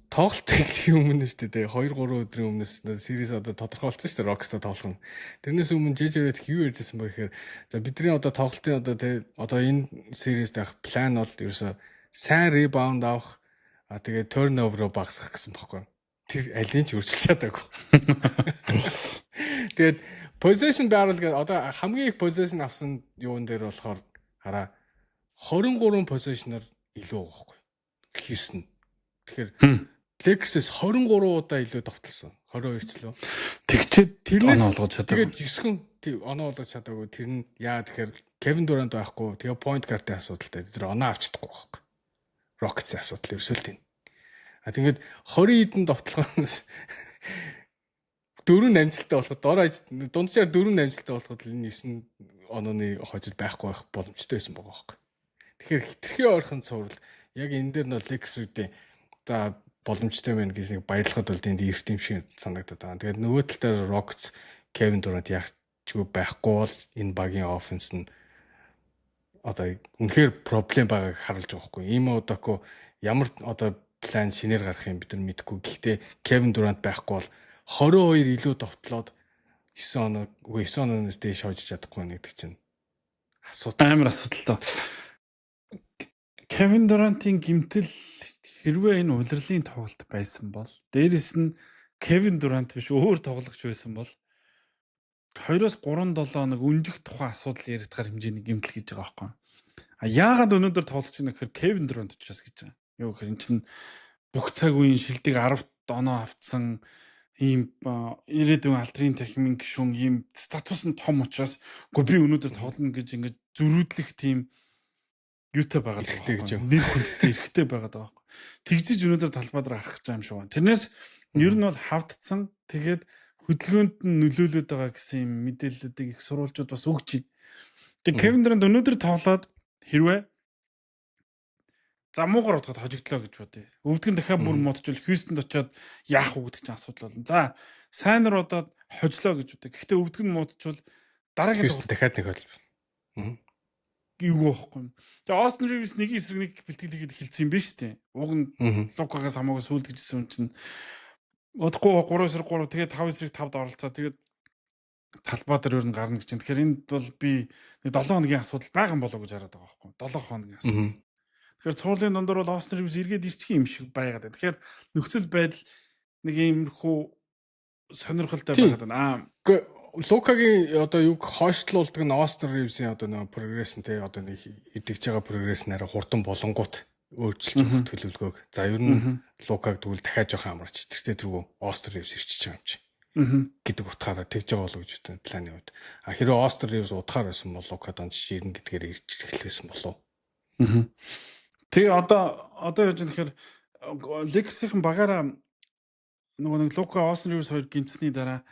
тоглолт эхлэх өмнө шүү дээ. 2-3 өдрийн өмнөөс series одоо тодорхойлцсон шүү дээ. Rockstar тоглох нь. Тэрнээс өмнө JJ-д юу ярьжсэн бэ гэхээр за бидний одоо тоглолтын одоо энэ series дах план бол ерөөсө сайн rebound авах тэгээд turnover-оо багасгах гэсэн баггүй. Тэр алийг ч өөрчилж чадаагүй. Тэгээд possession barrel гэдэг одоо хамгийн их possession авсан юун дээр болохоор хараа 23 possession-оор илүү байгаа байхгүй. Houston. Тэгэхээр Lex-с 23 удаа илүү довтлсон. 22 ч лөө. Тэгчээд оноо олгож чадаагүй. Тэгээд 9 оноо олгож чадаагүй. Тэр нь яа тэгэхээр Kevin Durant байхгүй. Тэгээ point guard-ийн асуудалтай. Тэр оноо авч чадахгүй байхгүй. Rockets-ийн асуудал ерөөсөө тийм. Тэгээд 20 эдэн довтлохоос 4 амжилттай болоход дунджаар 4 амжилттай болоход энэ 9 онооны хожил байхгүй байх боломжтой байсан байгаа байхгүй. Тэгэхээр хитрхи ойрхон цуврал яг энэ дээр нь Lex үедээ за боломжтой байна гэж нэг баярлахад бол тэнд эрт юм шиг санагдаад байгаа. Тэгээд нөгөө тал дээр Rockets Kevin Durant ягчгүй байхгүй бол энэ багийн offense нь одоо үнэхээр проблем байгааг харуулж байгаа хгүй. Ийм одооко ямар одоо план шинээр гарах юм бид нар мэдэхгүй. Гэхдээ Кевин Дурант байхгүй бол 22 илүү довтлоод 9 оноос дээш хожиж чадахгүй нэгдэг чинь асуудал. Амар асуудалтай. Кевин Durant-ийн гэмтэл хэрвээ энэ улирлын тоглолт байсан бол дээрэс нь Кевин Durant биш өөр тоглогч байсан бол 2-3 7 хоног өнжих тухайн асуудал яригдахаар хэмжээний гэмтэл гэж байгаа байхгүй. Яагаад өнөөдөр тоглож байна гэхээр Кевин Durant учраас гэж байгаа. Юу гэхээр эн чинь бүх цаг үеийн шилдэг 10 оноо авцсан ийм ирээдүйн алтрын техникийн гишүүн ийм статус нь том учраас би өнөөдөр тоглоно гэж ингэж зөрүүдлэх тийм юутай байгаа гэж нэр хүндтэй эрэхтэй байгаа даа байхгүй. Тэгжиж өнөөдөр талбай дээр харах гэж байгаа юм шиг байна. Тэрнээс ер нь бол хавдцсан тэгээд хөдөлгөөнд нь нөлөөлөд байгаа гэсэн юм мэдээллүүдийг их сурвалжууд бас өгч байна. Тэгээд Кевин Durant өнөөдөр тоглоод хэрвээ замуугаар утгаад хожигдлоо гэж бодъё. Өвдгөн дахиад бүр модчвол Хьюстонд очиод яах вэ гэдэг чинь асуудал болно. За сайнар удаад хожлоо гэж бодъё. Гэхдээ өвдгөн модчвол дараагийн Хьюстон дахиад нэг хол. Юу байхгүй. Тэгээ Austin Reeves нэг эсрэг нэг бэлтгэл хийгээд хэлсэн юм байна шүү дээ. Уг нь Лукагаас хамаагүй сүйд гэжсэн юм чинь удахгүй 3-3 тэгээд 5-5-5-д оролцоо тэгээд талбай дээр ер нь гарна гэж байна. Тэгэхээр энд бол би нэг 7 хоногийн асуудал байгаа юм болоо гэж хараад байгаа байхгүй. 7 хоногийн асуудал. Тэгэхээр цуурлын дундор бол Austin Reeves эргээд ирчих юм шиг байгаад байна. Тэгэхээр нөхцөл байдал нэг иймэрхүү сонирхолтой байгаад байна. Лукагийн одоо юг хойшлуулдаг нь Austin Reeves-ийн одоо нэг прогресс нь те одоо нэг идэгж байгаа прогресс нь арай хурдан болонгууд өөрчилж байгаа төлөвлөгөөг. За ер нь Лукаг тэгвэл дахиад жоохон амарч тэртээ тэргүй Austin Reeves ирчихэж байгаа юм чи. Гэдэг утгаараа тэгж байгаа болов гэж бодсон планы үед. Хэрэв Austin Reeves удахаар байсан бол Лука донд ирнэ гэдгээр ирчих эхлэсэн болов. Тэгээ одоо яаж нэхэр Lakers-ийн багаараа нэг Лука Austin Reeves хоёр гимтсний дараа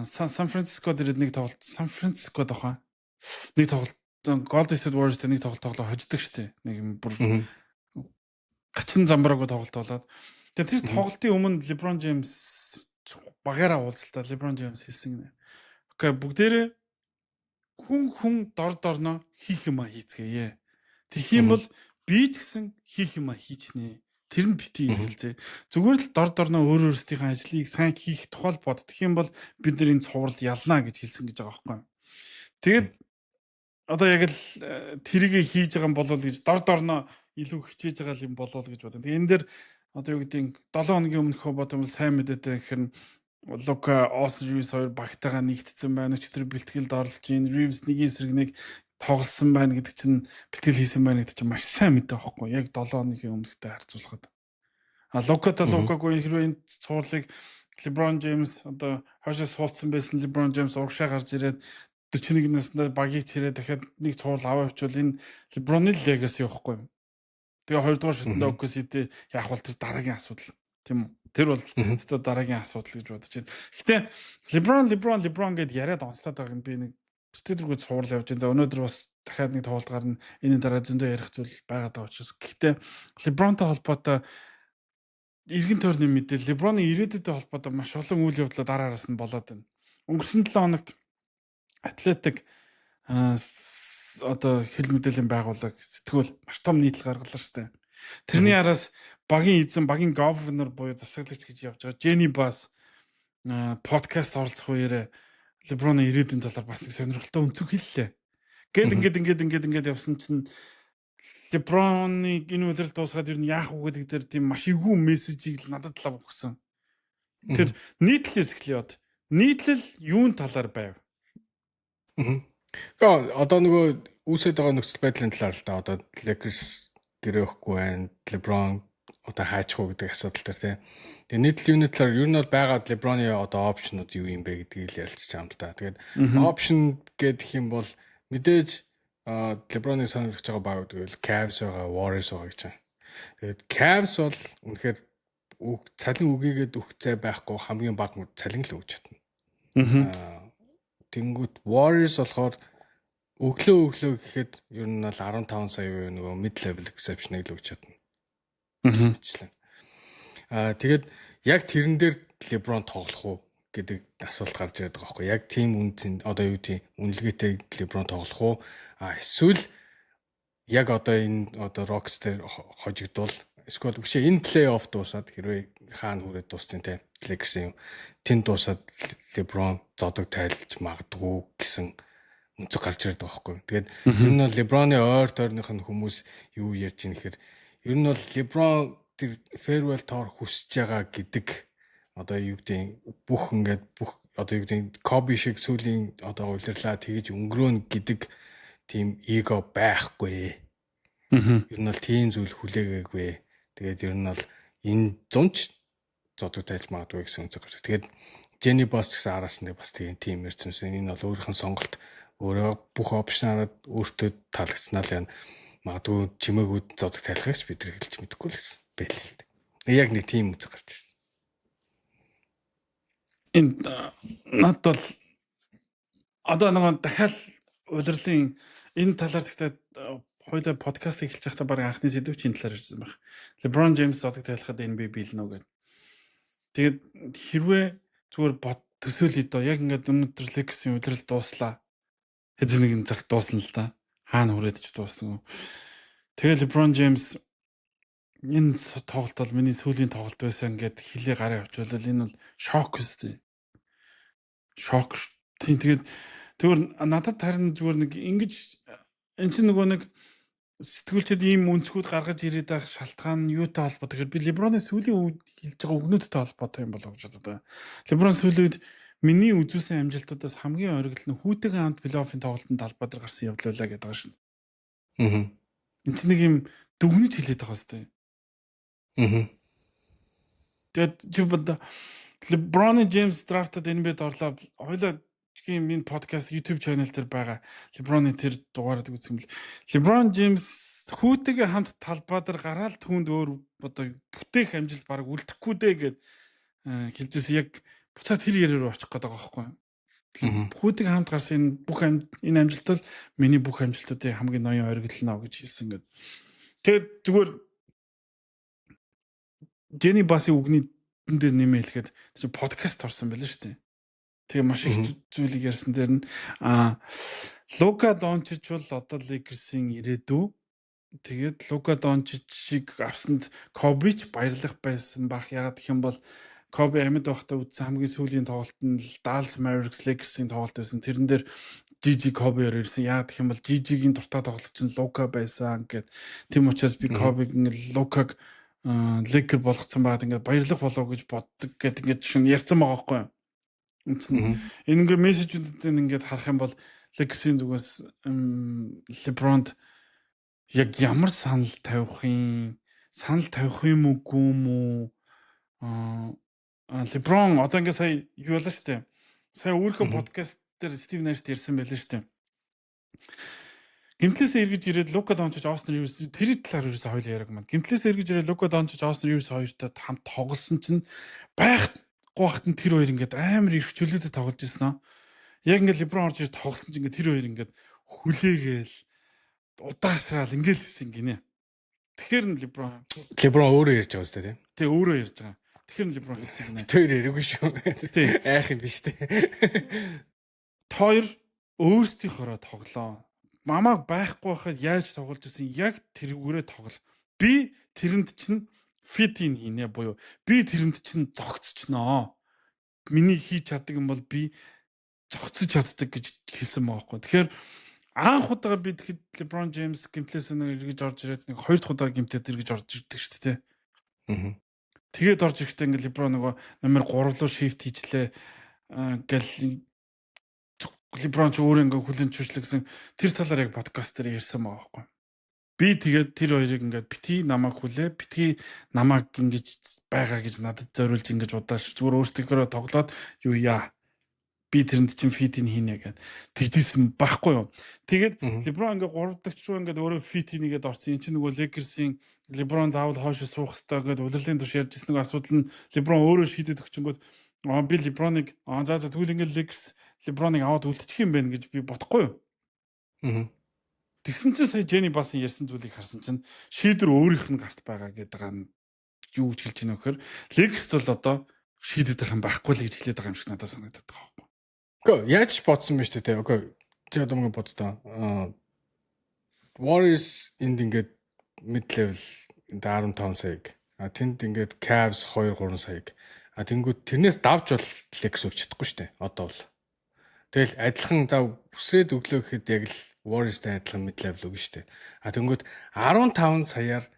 Сан Франциско дээр нэг тоглолт Сан Франциско дохоо нэг тоглолт Golden State Warriors дээр нэг тоглолт хождог штэ. Нэг юм бүр гачин замбараагүй тоглолт болоод тэгээ тэр тоглолтын өмнө LeBron James багаараа уулзалтаа LeBron James хэлсэн гэнэ. Окей бүгдээрээ хүн дорно хийх юм а хийцгээе. Тэгэх юм бол би ч гэсэн хийх юм а хийчнэ. Тэр нь бити хэлзээ. Зүгээр л дорно өөрийнхөө ажлыг сайн хийх тухай бод. Тэгэх юм бол бид нар энэ цуврал ялнаа гэж хэлсэн гэж байгаа байхгүй. Тэгээд одоо яг л тэрийг хийж байгаа юм болов гэж дорно илүү хичээж байгаа юм болов гэж бодсон. Тэгээд энэ дээр одоо юу гэдэг 7 хоногийн өмнөхөө бодвол сайн мэдээтэй гэхээр Лука Austin Reeves хоёр багтайгаа нэгтсэн байна. Өчтөр бэлтгэлд оролцож ийн Reeves нэг эсрэг нэг тоглосон байна гэдэг чинь бэлтгэл хийсэн байна гэдэг чинь маш сайн мэдээ байхгүй. Яг 7 хоногийн өмнөхтэй харьцуулахад. Лукагүй хэрвээ энэ цуурлыг LeBron James одоо хойшоо суулцсан байсан LeBron James урагшаа гарч ирээд 41 наснда багийг чирээ дахиад нэг цуурал аваа авчвал энэ LeBron-ы legacy явахгүй юм. Тэгээ 2 дугаар шатнд OKC-д яах вэ тэр дараагийн асуудал тийм үү? Тэр бол өөртөө дараагийн асуудал гэж бодож байна. Гэтэ LeBron гэдээ яриад онцлоод байгаа юм би нэг тэрдэргүй цуурал явж байна. За өнөөдөр бас дахиад нэг тоглолт гарна. Энэ дараа зөндөө ярих зүйл байгаад байгаа учраас. Гэтэ LeBron-тай холбоотой эргэн тойрны мэдээ LeBron-ы ирээдүйтэй холбоотой маш олон үйл явдлууд араас нь болоод байна. Өнгөрсөн 7 хоногт Athletic одоо хэл мэдээллийн байгууллага сэтгүүл маш том нийтлэл гаргалаа шүү дээ. Тэрний араас багийн эзэн, багийн governor буюу засаглагч гэж явж байгаа Jenny Bass подкаст оролцох үеэр LeBron-ы ирээдүйн талаар бас нэг сонирхолтой өнцөг хэллээ. Ингээд явсан чинь LeBron-ы энэ үйлрэл дуусгаад ер нь яах вэ гэдэг дээр тийм маш эвгүй мессежийг надад лав өгсөн. Тэр нийтлэлээс эхлээд нийтлэл юун талаар байв? Одоо нөгөө үүсэт байгаа нөхцөл байдлын талаар л да одоо Lakers гэрээхгүй байна. LeBron одоо хайчих уу гэдэг асуудал төр тий. Тэгээ нийтлэл юуны талаар ер нь бол байгаа LeBron-ы одоо опшнууд юу юм бэ гэдгийг л ярилцж байгаа юм л да. Тэгээд опшн гэдэг юм бол мэдээж LeBron-ы сонирхож байгаа баг гэдэг нь Cavs байгаа, Warriors байгаа гэж байна. Тэгээд Cavs бол үнэхээр цалин үгийгээд өгцөө байхгүй хамгийн бага цалин л өгч чадна. Тэнгүүт Warriors болохоор өглөө гэхэд ер нь бол 15 сая буюу нөгөө mid level exception-ыг л өгч чадна. Тэгээд яг тэрэн дээр LeBron тоглох уу гэдэг асуулт гарч ирээд байгаа байхгүй. Яг тийм үнцэн одоо юу тийм үнэлгээтэй LeBron тоглох уу? Эсвэл яг одоо энэ одоо Rockstar хожигдвол эсвэл биш энэ плей-офф дуусаад хэрвээ хаана хүрээд дууссан те Lakers юм тэнд дуусаад LeBron зодог тайлж магадгүй гэсэн үнцэг гарч ирээд байгаа байхгүй. Тэгээд ер нь бол LeBron-ы ойр тойрных нь хүмүүс юу ярьж ийн гэхээр ер нь бол LeBron тэр farewell tour хүсэж байгаа гэдэг одоо юу гэдэг бүх одоо юу гэдэг Kobe шиг сүлийн одоо улирлаа тэгж өнгөрөөн гэдэг тийм эго байхгүй. Ер нь бол тийм зүйл хүлээгээгүй. Тэгээд ер нь бол энэ зунч зодог тайлж магадгүй гэсэн үнцэг гарч. Тэгээд Jenny Boss гэсэн араас нь бас тийм ирцэмсэн. Энэ бол өөрийнх нь сонголт өөрөө бүх опшнараад өөртөө таалагдсанаа л магадгүй чимээгүүд зодог тайлхагч бид нар хэлж мэдэхгүй л гэсэн байл л дээ. Яг нэг тийм үнцэг гарч ирсэн. Энд над бол одоо нэг дахиад улирлын энэ талаар гэхдээ хоёулаа подкаст эхэлж байхдаа баг анхны сэдвчийн талаар ирсэн баг. LeBron James зодог тайлахад NBA биелнэ үү гэдэг. Тэгээд хэрвээ зүгээр төсөөлөе доо яг ингээд өнөөдөр Lakers-ийн удирдал дууслаа. Хэд нэгэн цагт дуусна л да. Хаана хүрээд ч дууссан. Тэгээд LeBron James энэ тоглолт бол миний сүүлийн тоглолт байсан гэд хилээ гараа авчвал энэ бол шок үстэй. Шок. Тэгээд зүгээр надад харин зүгээр нэг ингэж энэ чинь нөгөө нэг сэтгүүлчид ийм өнцгүүд гаргаж ирээд байх шалтгаан нь юутай холбоотой гэхээр би LeBron-ы сүүлийн үед хэлж байгаа үгнүүдтэй холбоотой юм болов гэж боддог. LeBron сүүлийн үед миний үзүүлсэн амжилтуудаас хамгийн оргил нь хүүтэйгээ хамт плей-оффын тоглолтод талбай дээр гарсан явдлаа гэдэг байгаа шин. Энд чинь нэг юм дүгнэж хэлээд байгаа хэвээр. Тэгээд жибэд LeBron James drafted NBA-д орлоо. Хоёлаа тийм энэ подкаст YouTube channel дээр байгаа. LeBron-ы тэр дугаарыг үзэх юм бэл. LeBron James хүүтэйгээ хамт талбай дээр гараад түүнд өөр одоо бүтээх амжилт баг үлдэхгүй дээ гэд хэлжсэн яг буцаад тэр ярээр очих гээд байгаа байхгүй. Хүүтэйгээ хамт гарсан энэ амжилт бол миний бүх амжилтуудын хамгийн ноён оргил нөө гэж хэлсэн гэд. Тэгээд зүгээр Jenny Boss-ийн үгний дээр нэмээ хэлэхэд тэр подкаст орсон байлаа шүү дээ. Тэгээ маш их зүйлийг ярьсан дээр нь Luka Doncic бол одоо Lakers-ийн ирээдүй. Тэгээд Luka Doncic-ийг авсанд Kobe ч баярлах байсан бах. Ягаад гэх юм бол Kobe амьд байхдаа үзсэн хамгийн сүүлийн тоглолт нь Dallas Mavericks Lakers-ийн тоглолт байсан. Тэрэн дээр Gigi Kobe-оор ирсэн. Ягаад гэх юм бол Gigi-гийн дуртай тоглолт чинь Luka байсан гэд. Тийм учраас би Kobe-г Luka-г Laker болгоцсон байгаад ингээд баярлах болов гэж боддог гэд ингээд шин ярьсан байгаа байхгүй юу. Энэ ингээд мессежүүдд ингээд харах юм бол Lakers-ийн зүгээс LeBron-д яг ямар санал тавих юм үгүй юм уу? LeBron одоо ингээд сая юу болоо штэ. Сая өөрийнхөө подкаст дээр Steve Nash ярьсан байлаа штэ. Гимтлээсээ эргэж ирээд Luka Doncic Austin Reeves тэр талаар юусэн хоёул яриаг маань. Гимтлээсээ эргэж ирээд Luka Doncic Austin Reeves хоёртой хамт тоглосон чинь байхгүй хахт нь тэр хоёр ингээд амар их чөлөөтэй тоглож ирсэн аа. Яг ингээд LeBron орж ирээд тоглосон чинь ингээд тэр хоёр ингээд хүлээгээл удаашраал ингээд хэлсэн гинэ. Тэгэхээр нь LeBron өөрөө ярьж байгаа үстэй тийм. Тэ өөрөө ярьж байгаа. Тэгэхээр нь LeBron хэлсэн гинэ. Тэр яриаггүй шүү. Айх юм биш үү? Хоёр өөрсдийнхоороо тоглоо. Мамаг байхгүй байхад яаж тоглож ирсэн яг тэрүүгээрээ тоглол. Би тэрэнд чинь фитин хийнэ буюу би тэрэнд чинь зогцчихноо. Миний хийж чаддаг юм бол би зогцож чаддаг гэж хэлсэн байгаа байхгүй. Тэгэхээр анх удаа би тэгэхэд LeBron James гимтлээс нэг эргэж орж ирээд нэг хоёр дахь удаа гимтээд эргэж орж ирдэг шүү дээ. Тэгээд орж ирэхдээ ингээд LeBron нөгөө номер 3 руу shift хийжлээ гэл LeBron ч өөрөө ингээ хүлэн зөвшөөрсөн тэр талаар яг подкаст дээр ярьсан байгаа байхгүй. Би тэгээд тэр хоёрыг ингээд бити намайг хүлээ, бити намайг ингэж байгаа гэж надад зориулж ингэж удааш зүгээр өөртөөхөө тоглоод юу яа. Би тэрэнд чинь фитин хийнэ гэд. Тэгдсэн байхгүй юу. Тэгээд LeBron ингээ 3 дахь руу ингээд өөрөө фит хийнэгээд орсон. Энд чинь нөгөө Lakers-ийн LeBron заавал хойш суух хэрэгтэй гэд улирлын туш ярьжсэн нэг асуудал нь LeBron өөрөө шийдээд өгчөнгөд би LeBron-ыг за тэгвэл ингээд Lakers LeBron-ыг аваад үлдчих юм байна гэж би бодохгүй юу. Тэгсэн чинь сая Jenny Boss-ын ярьсан зүйлийг харсан чинь шийдвэр өөрийнх нь гарт байгаа гэдэг нь юу гэж хэлж байна вэ гэхээр Lakers бол одоо шийдэд байх юм байхгүй л гэж хэлээд байгаа юм шиг надад санагдаад байгаа байхгүй. Үгүй яаж бодсон бэ шүү дээ. Үгүй чи одоо мөн боддоо. Warriors энд ингээд mid level 15 саяг. Тэнд ингээд Cavs 2-3 саяг. Тэнгүүд тэрнээс давж бол Lakers өгч чадахгүй шүү дээ. Одоо бол. Тэгэл адилхан зав үсрээд өглөө гэхэд яг л Warriors-тай адилхан mid level өгнө шүү дээ. Тэнгүүд 15 саяар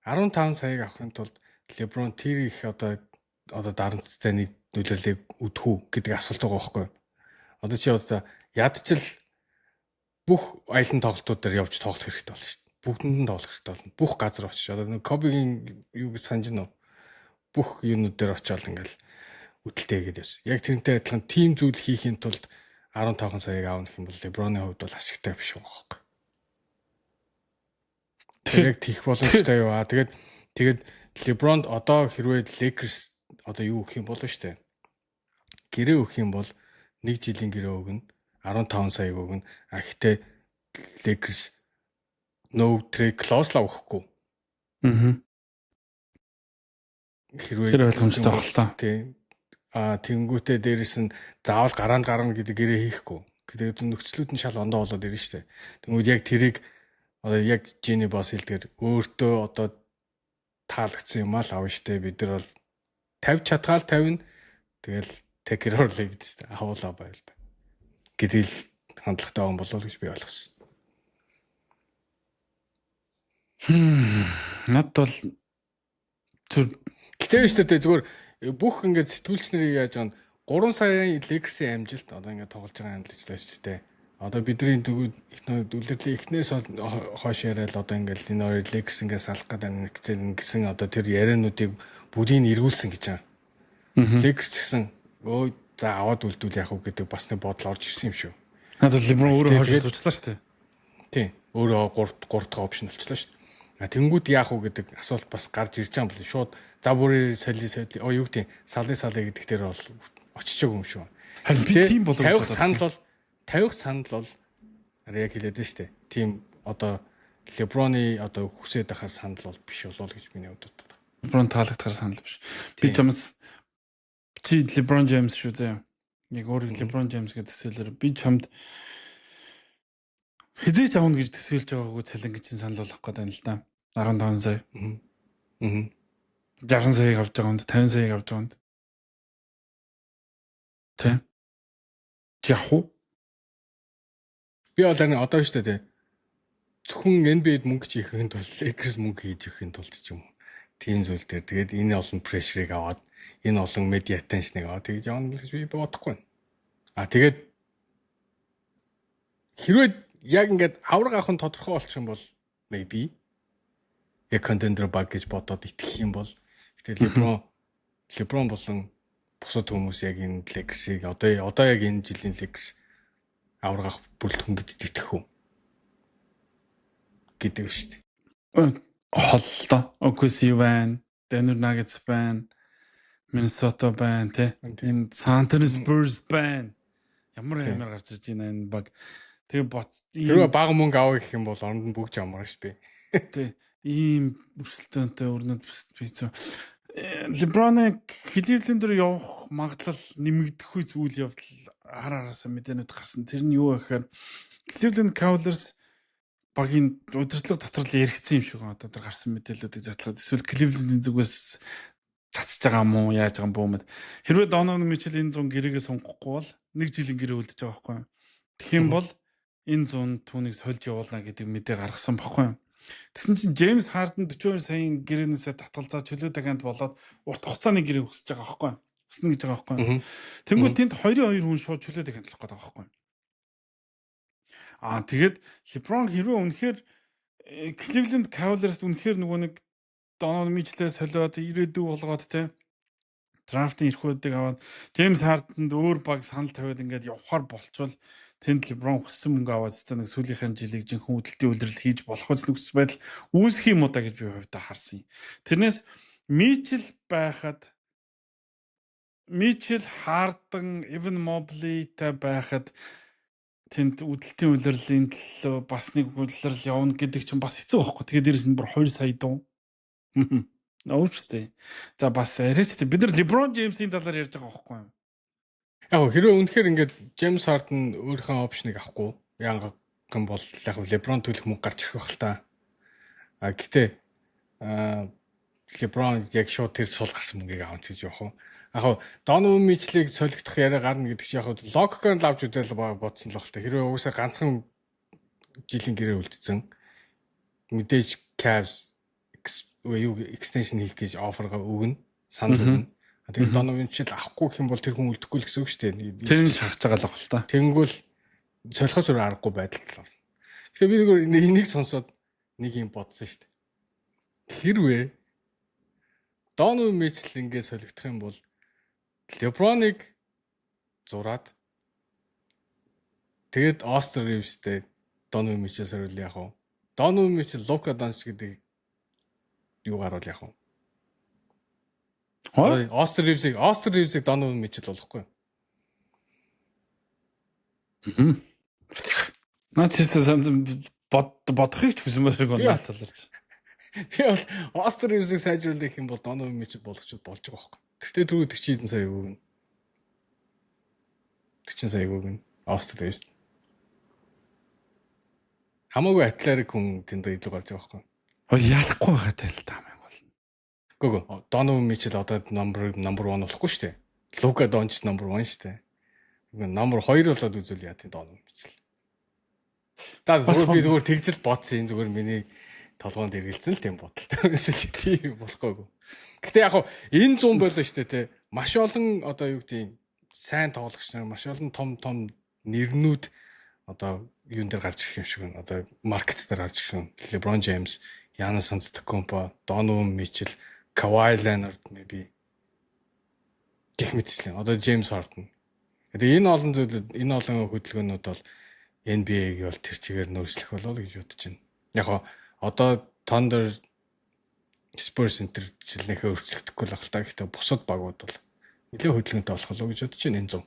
15 саяг авахын тулд LeBron тэр их одоо дарамттай нэг нөлөөллийг өдөх үү гэдэг асуулт байгаа байхгүй. Одоо чи одоо ядчил бүх аялын тоглолтууд дээр явж тоглох хэрэгтэй болно шүү дээ. Бүгдэнд нь тоглох хэрэгтэй болно. Бүх газар очиж одоо нэг Kobe-гийн юу гэж санаж нь бүх юунууд дээр очиод ингээл хөдөлтэй гэдэг байсан. Яг тэрнтэй адилхан тим зүйл хийхин тулд 15 саяг аавна гэх юм бол LeBron-ы хувьд бол ашигтай биш байгаа байхгүй. Тэр яг тийх боломжтой юу. Тэгээд LeBron одоо хэрвээ Lakers одоо юу өгөх юм бол шүү дээ. Гэрээ өгөх юм бол 1 жилийн гэрээ өгнө. 15 сая өгнө. Гэхдээ Lakers no trade clause л өгөхгүй. Тэр ойлгомжтой баг л та. Тийм. Тэнгүүтээ дээрэс нь заавал гарна гэдэг гэрээ хийхгүй. Тэгээд нөхцлүүд нь шал ондоо болоод ирнэ шүү дээ. Тэнгүүд яг тэрийг одоо яг Jenny Boss хэлдгээр өөртөө одоо таалагдсан юм аа л авна штэ. Бид нар бол 50 чадгаал 50. Тэгэл take it or leave it штэ. Авуулаа байл. Гэдэг л хандлагатай байгаа болов уу гэж би ойлгосон. Над бол Гэтэ шүү дээ зүгээр бүх ингээд сэтгүүлч нарыг яаж байгаа нь 3 сарын Lakers-ийн амжилт одоо ингээд тоглож байгаа амжилт шүү дээ. Одоо бидний дүлэрлээ эхнээс хойш яриад одоо ингээд энэ Lakers ингээд салах гэдэг гэсэн одоо тэр яриануудыг бүгдийг эргүүлсэн гэж байгаа. Lakers гэсэн за аваад үлдүүл яах вэ гэдэг бас нэг бодол орж ирсэн юм шүү. Надад LeBron өөрөө хойш туучлаа шүү дээ. Тийм. Өөрөө 3 дахь опшн болчихлоо шүү. Тэнгүүд яах вэ гэдэг асуулт бас гарч ирж байгаа юм байна. Шууд за бүрээ юу гэдэг салын гэдэг дээр бол очичаагүй юм шүү. Харин би тийм болов 50 санал бол яг хэлээд нь шүү дээ. Тийм одоо LeBron-ы одоо хүсээд байхаар санал бол биш болов гэж миний хувьд боддог. LeBron таалагдахаар санал биш. Би чамс чи LeBron James шүү дээ. Яг өөрөөр LeBron James гэдэг төсөөлөөр би чамд хизээч авна гэж төсөөлж байгаагүй цалин гэж санал болгох гээд байна л да. 15 сая. 60 саяг авч байгаа хүнд 50 саяг авч байгаа хүнд. Тэ. Яах вэ? Би бол одоо шүү дээ. Зөвхөн NBA-д мөнгө хийхэд бол Lakers мөнгө хийж өгөхийн тулд ч юм уу. Тийм зүйл дээр тэгээд энэ олон прешрийг аваад энэ олон медиа attention-ыг аваад тэгж явна гэж би бодохгүй байна. Тэгээд хэрвээ яг ингээд авраг авах нь тодорхой болчих юм бол maybe яг contender баг гэж бодоод итгэх юм бол гэтэл LeBron болон бусад хүмүүс яг энэ Lakers-ийг одоо яг энэ жилийн Lakers авраг авах бүрэлдэхүүн гэдэгт итгэх үү гэдэг шүү дээ. Холлоо. OKC байна. Denver Nuggets байна. Minnesota байна те. Энэ San Antonio Spurs байна. Ямар гарч ирж байна энэ баг. Тэгээ хэрвээ бага мөнгө авах гэх юм бол оронд нь бүгд амраа шүү би. Тэ ийм өрсөлдөөнтэй өрнөд би зөв. LeBron-ы Cleveland-ээр явах магадлал нэмэгдэхгүй зүйл явдал хараасаа мэдээнүүд гарсан. Тэр нь юу гэхээр Cleveland Cavaliers багийн удирдлага доторл яригдсан юм шиг байна. Одоо тэр гарсан мэдээллүүдийг задлаад эсвэл Cleveland-ийн зүгээс цацж байгаа юм уу, яаж байгаа юм бүү мэд. Хэрвээ Donovan Mitchell энэ 100 гэрээгээ сонгохгүй бол 1 жилийн гэрээ үлдэж байгаа байхгүй юу? Тэгэх юм бол энэ 100 түүнийг сольж явуулна гэдэг мэдээ гаргасан баггүй юу? Тэгсэн чинь James Harden 42 саяын гэрээнээсээ татгалзаад чөлөө дахинд болоод урт хугацааны гэрээ өсөж байгаа байхгүй юу? Өснө гэж байгаа байхгүй юу? Тэнгүүд тэнд 22 хүн шууд чөлөө дахинд болох гэдэг байгаа байхгүй юу? Тэгээд LeBron хэрвээ үнэхээр Cleveland Cavaliers үнэхээр нөгөө нэг Donovan Mitchell-ээ солиод ирээдүй болгоод те драфтын эрхүүдийг аваад James Harden-д өөр баг санал тавиад ингээд явахаар болчвол тэнд LeBron хүссэн мөнгө аваад зөвхөн нэг сүүлийнхэн жилиг жинхэнэ хөдөлтийн үйлрэл хийж болох үс нөхцөл байдал үүсэх юм уу да гэж би хувьдаа харсан юм. Тэрнээс Mitchell байхад Mitchell Harden, Evan Mobley-тай байхад тэнд үдэлтийн үйлрэлийн төлөө бас нэг үйлрэл явна гэдэг чинь бас хэцүү байхгүй. Тэгээд дээрэс нь бүр 2 сая дуу. Өвчтэй. За бас яриач бид нар LeBron James-ийн талаар ярьж байгаа байхгүй юу? Яг хэрвээ үнэхээр ингээд James Harden өөрийнхөө опшныг авахгүй, яг юм бол яг LeBron төлөх мөнгө гарч ирэх байх л та. Гэтэ LeBron яг шууд тэр сул гарсан мөнгийг авах гэж явах уу? Яг Donovan Mitchell-ийг солигдох яриа гарна гэдэг чинь яг логикоор л авч үзэл бодсон л баг л та. Хэрвээ уусаа ганцхан жилийн гэрээ үлдсэн мэдээж Cavs extension хийх гэж офферга өгнө, санал өгнө. Тэгээд Donovan Mitchell авахгүй гэх юм бол тэр хүн үлдэхгүй л гэсэн үг шүү дээ. Тэр нь шахаж байгаа л баг л та. Тэнгүүл солихоос өөр аргагүй байдал л. Тэгэхээр би зүгээр энийг сонсоод нэг юм бодсон шүү дээ. Хэрвээ Donovan Mitchell ингээд солигдох юм бол LeBron-ыг зураад тэгээд Austin Reeves-тэй Donovan Mitchell сорил яах вэ? Donovan Mitchell Luka Doncic гэдэг юу гарвал яах вэ? Austin Reeves-ийг Donovan Mitchell болохгүй. Наачилсан бодохыг ч хүсмээр гоноо таларч. Би бол Austin Reeves-ийг сайжруулах юм бол Donovan Mitchell болж байгаа байхгүй. Тэгтээ түрүү 40 сая өгнө. 40 сая өгнө. Austin Reeves. Хамаагүй атлетик хүн тэнд илүү гарч байгаа байхгүй. Яахгүй байгаа л та мэн бол. Гүг Donovan Mitchell одоо number 1 болохгүй шүү дээ. Luka Doncic number 1 шүү дээ. Number 2 болоод үзүүл яа тийм Donovan Mitchell. Та зүгээр тэгжэл бодсон зүгээр миний толгоонд эргэлзэн л тийм бодолтой байсан тийм болохгүй. Гэтэ яг энэ 100 байлаа шүү дээ те. Маш олон одоо юу гэдэг сайн тоглогч нар маш олон том нэрнүүд одоо юун дээр гарч ирэх юм шиг байна. Одоо маркет дээр гарч ирэх юм. LeBron James, Giannis Antetokounmpo, Donovan Mitchell, Kawhi Leonard maybe гэх мэтчлэн. Одоо James Harden. Тэгээ энэ олон хөдөлгөөнүүд бол NBA-г бол тэр чигээр нөөцлөх болов гэж бодож байна. Яг одоо Thunder Spurs Center жилийнхээ өрсөлдөхгүй л ахaltaа. Гэхдээ бусад багууд бол нэлээд хөдөлгөөнтэй болох болов гэж бодож байна энэ 100.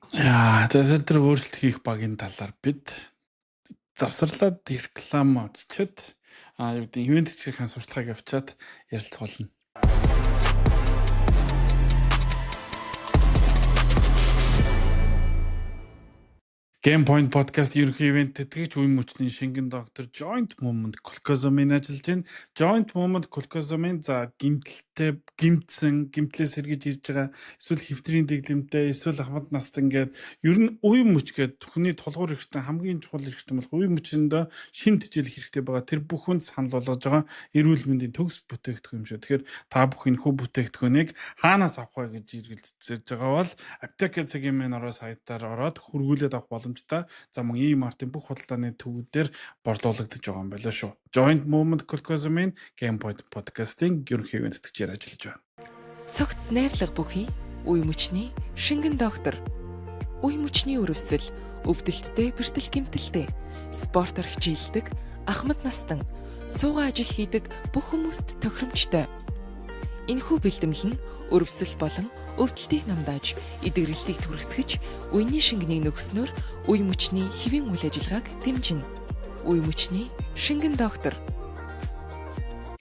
Яа, тэр өөрчлөлт хийх багийн талаар бид завсарлаад реклам үзчихэд юу гэдэг ивент хийх сурталчилгааг авчиад ярилцах болно. Game Point podcast ерөнхий ивент тэтгэгч үе мөчний шингэн доктор Joint Movement Colcosum-ын ажиллаж байна. Joint Movement Colcosum-ын за гимтлээс сэргийж ирж байгаа эсвэл хэвтрийн дэглэмтэй эсвэл ахмад наст ингээд ер нь үе мөч гэдэг хүний толгуур хэрэгтэй хамгийн чухал хэрэгтэй болох үе мөчөндөө шин тэжээл хэрэгтэй байгаа. Тэр бүхэнд санал болгож байгаа эрүүл мэндийн төгс бүтээгдэхүүн юм шүү. Тэгэхээр та бүхэн хүү бүтээгдэхүүнийг хаанаас авах вэ гэж эргэлзэж байгаа бол Аптека цагийн мэн ороо сайтаар ороод хургуулээд авах боломжтой. За мөн E-Mart-ын бүх худалдааны төвүүдээр борлуулагдаж байгаа юм байна шүү. Joint Movement Colcosum-ын Game Point podcast-ийн ерөнхий ивент тэтгэгчээр ажиллаж байна. Цогц найрлага бүхий үе мөчний шингэн доктор. Үе мөчний өрөвсөл, өвдөлттэй, бэртэл гэмтэлтэй, спортоор хичээлдэг, ахмад настан, суугаа ажил хийдэг бүх хүмүүст тохиромжтой. Энэхүү бэлтгэл нь өрөвсөл болон өвдөлтийг намдааж, эдгэрэлтийг түргэсгэж, үений шингэнийг нөгснөөр үе мөчний хэвийн үйл ажиллагааг дэмжинэ. Үе мөчний шингэн доктор.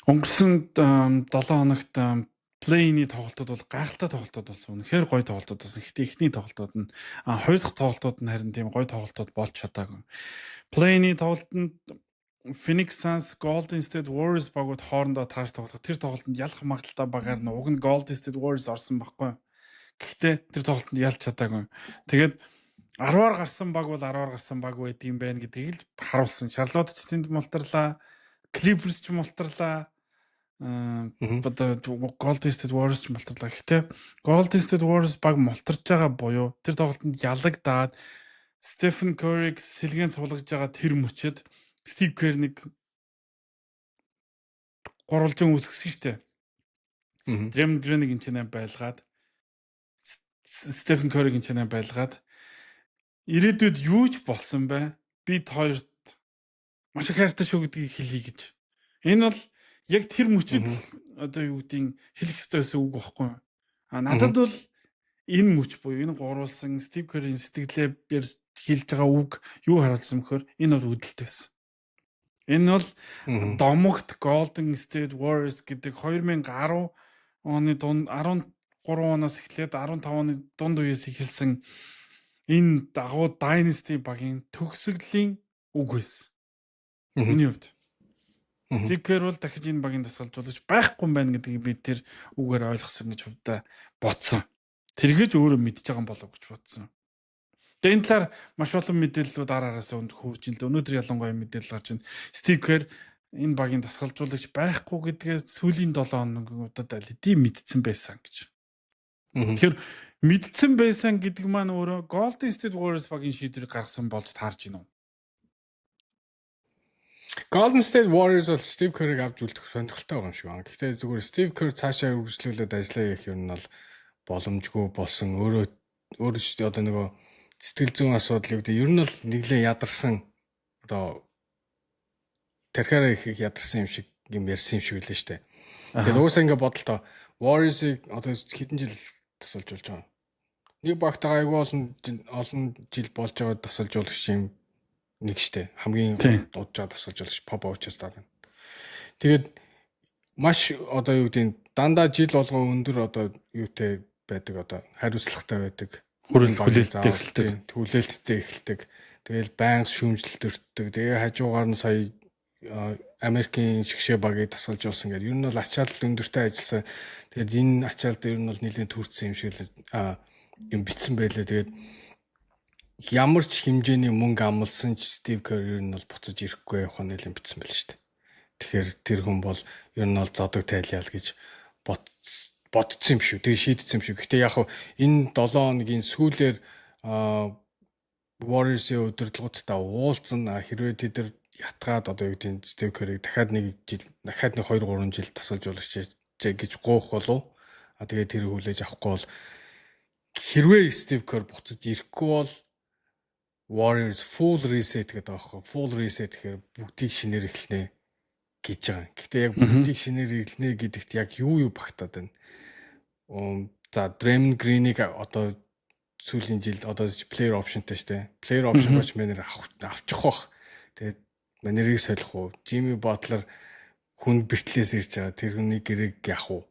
Өнгөрсөн 7 хоногт плей-ний тоглолтууд бол гайхалтай тоглолтууд болсон. Үнэхээр гоё тоглолтууд болсон. Гэхдээ эхний тоглолтууд нь хоёр дахь тоглолтууд нь харин тийм гоё тоглолтууд болж чадаагүй. Плей-ний тоглолтод Phoenix Suns Golden State Warriors багууд хоорондоо тааш тоглох. Тэр тоглолтод ялах магадaltaй багаар нь уг нь Golden State Warriors орсон байхгүй. Гэхдээ тэр тоглолтод ялж чадаагүй. Тэгээд 10-аар гарсан баг бол 10-аар гарсан баг байд юм байна гэдгийг л харуулсан. Charlotte ч тэнд мултарлаа, Clippers ч мултарлаа. Golden State Warriors ч мултарлаа. Гэхдээ Golden State Warriors баг мултарч байгаа буюу тэр тоглолтод ялагдаад Stephen Curry-г сэлгэн цуглаж байгаа тэр мөчөд Steve Kerr нэг гурвалжин үүсгэсэн шүү дээ. Draymond Green-ийг энэ байлгаад Stephen Curry-ийг энэ байлгаад ирээдүйд юу ч болсон бай. Бид хоёрт маш их хайртай шүү гэдгийг хэлье гэж. Энэ бол яг тэр мөчөд одоо юу гэдгийг хэлэх ёстойсэн үг байхгүй. Надад бол энэ мөч буюу энэ гурвалсан Steve Curry-ийн сэтгэлээр хэлж байгаа үг юу харуулсан бөхөр энэ бол үдэлт байсан. Энэ бол домогт Golden State Warriors гэдэг 2010 оны дунд 13 оноос эхлээд 15 оны дунд үеэс эхэлсэн энэ дагуу Dynasty багийн төгсгөлийн үг байсан. Миний хувьд. Стив Кер бол дахиж энэ багийн дасгалжуулагч байхгүй юм байна гэдгийг би тэр үгээр ойлгосон гэж хувьдаа бодсон. Тэргээж өөрөө мэдж байгаа юм болов гэж бодсон. Тэгээ энэ талаар маш олон мэдээллүүд араас хурж ин л өнөөдөр ялангуяа мэдээлэл гарч байна. Стив Кер энэ багийн дасгалжуулагч байхгүй гэдгээс сүүлийн 7 хоногудад алидий мэдсэн байсан гэж. Тэгэхээр мэдсэн байсан гэдэг маань өөрөө Golden State Warriors багийн шийдвэрийг гаргасан болж таарж байна уу? Golden State Warriors бол Steve Kerr-ыг авч үлдэх сонирхолтой байгаа юм шиг байна. Гэхдээ зүгээр Steve Kerr цаашаа үргэлжлүүлээд ажиллая гэх юм нь бол боломжгүй болсон. Өөрөө ч одоо нөгөө сэтгэл зүйн асуудал гэдэг. Ер нь бол нэглээ ядарсан одоо тархаараа их ядарсан юм шиг юм ярьсан юм шиг үлээ штэ. Тэгэхээр уусаа ингэ бодлоо Warriors-ыг одоо хэдэн жил тасалж болж байгаа. Нэг багтагаа айгүй олон жил болж байгаа тасалжуулагч юм нэг штэ. Хамгийн дуудаж байгаа тасалжуулагч Popovich-аас дараа. Тэгээд маш одоо юу гэдэг дандаа жил болгон өндөр одоо юутэй байдаг одоо хариуцлагатай байдаг. Хүлээлттэй эхэлдэг. Тэгэл банк шүүмжлэлт өртдөг. Тэгээ хажуугаар нь сая Америкийн шгшээ багийг тасгалжуулсан гэдэг. Ер нь бол ачаалал өндөртэй ажилласан. Тэгээд энэ ачаалд ер нь бол нэлээд төрсэн юм шиг юм битсэн байлээ. Тэгээд ямар ч хэмжээний мөнгө амлсан ч Стив Кер ер нь бол буцаж ирэхгүй явах нь нэлээд битсэн байл шүү дээ. Тэгэхээр тэр хүн бол ер нь бол зодог тайляал гэж бодсон юм шүү. Тэгээ шийдсэн юм шүү. Гэхдээ яг энэ 7 хоногийн сүүлээр Warriors-ийн удирдлагуудтай уулзсан хэрвээ тэд нар ятгаад одоо юу гэдэг Стив Керрийг дахиад нэг 2 3 жил тасалжуулагч гэж гоох болов. Тэгээд тэр хүлээж авахгүй бол хэрвээ Стив Керр буцаж ирэхгүй бол Warriors full reset гэдэг аахгүй. Full reset гэхээр бүгдийг шинээр эхэлнэ гэж байгаа. Гэхдээ яг бүгдийг шинээр эхэлнэ гэдэгт яг юу багтаад байна. За Draymond Green-ийг одоо сүүлийн жил одоо player optionтэй штэ. Player option гоч мэнэр авчих бах. Тэгээд манерыг солих уу? Jimmy Butler хүн бэртлээс ирж байгаа. Тэр хүний гэрээг яах уу?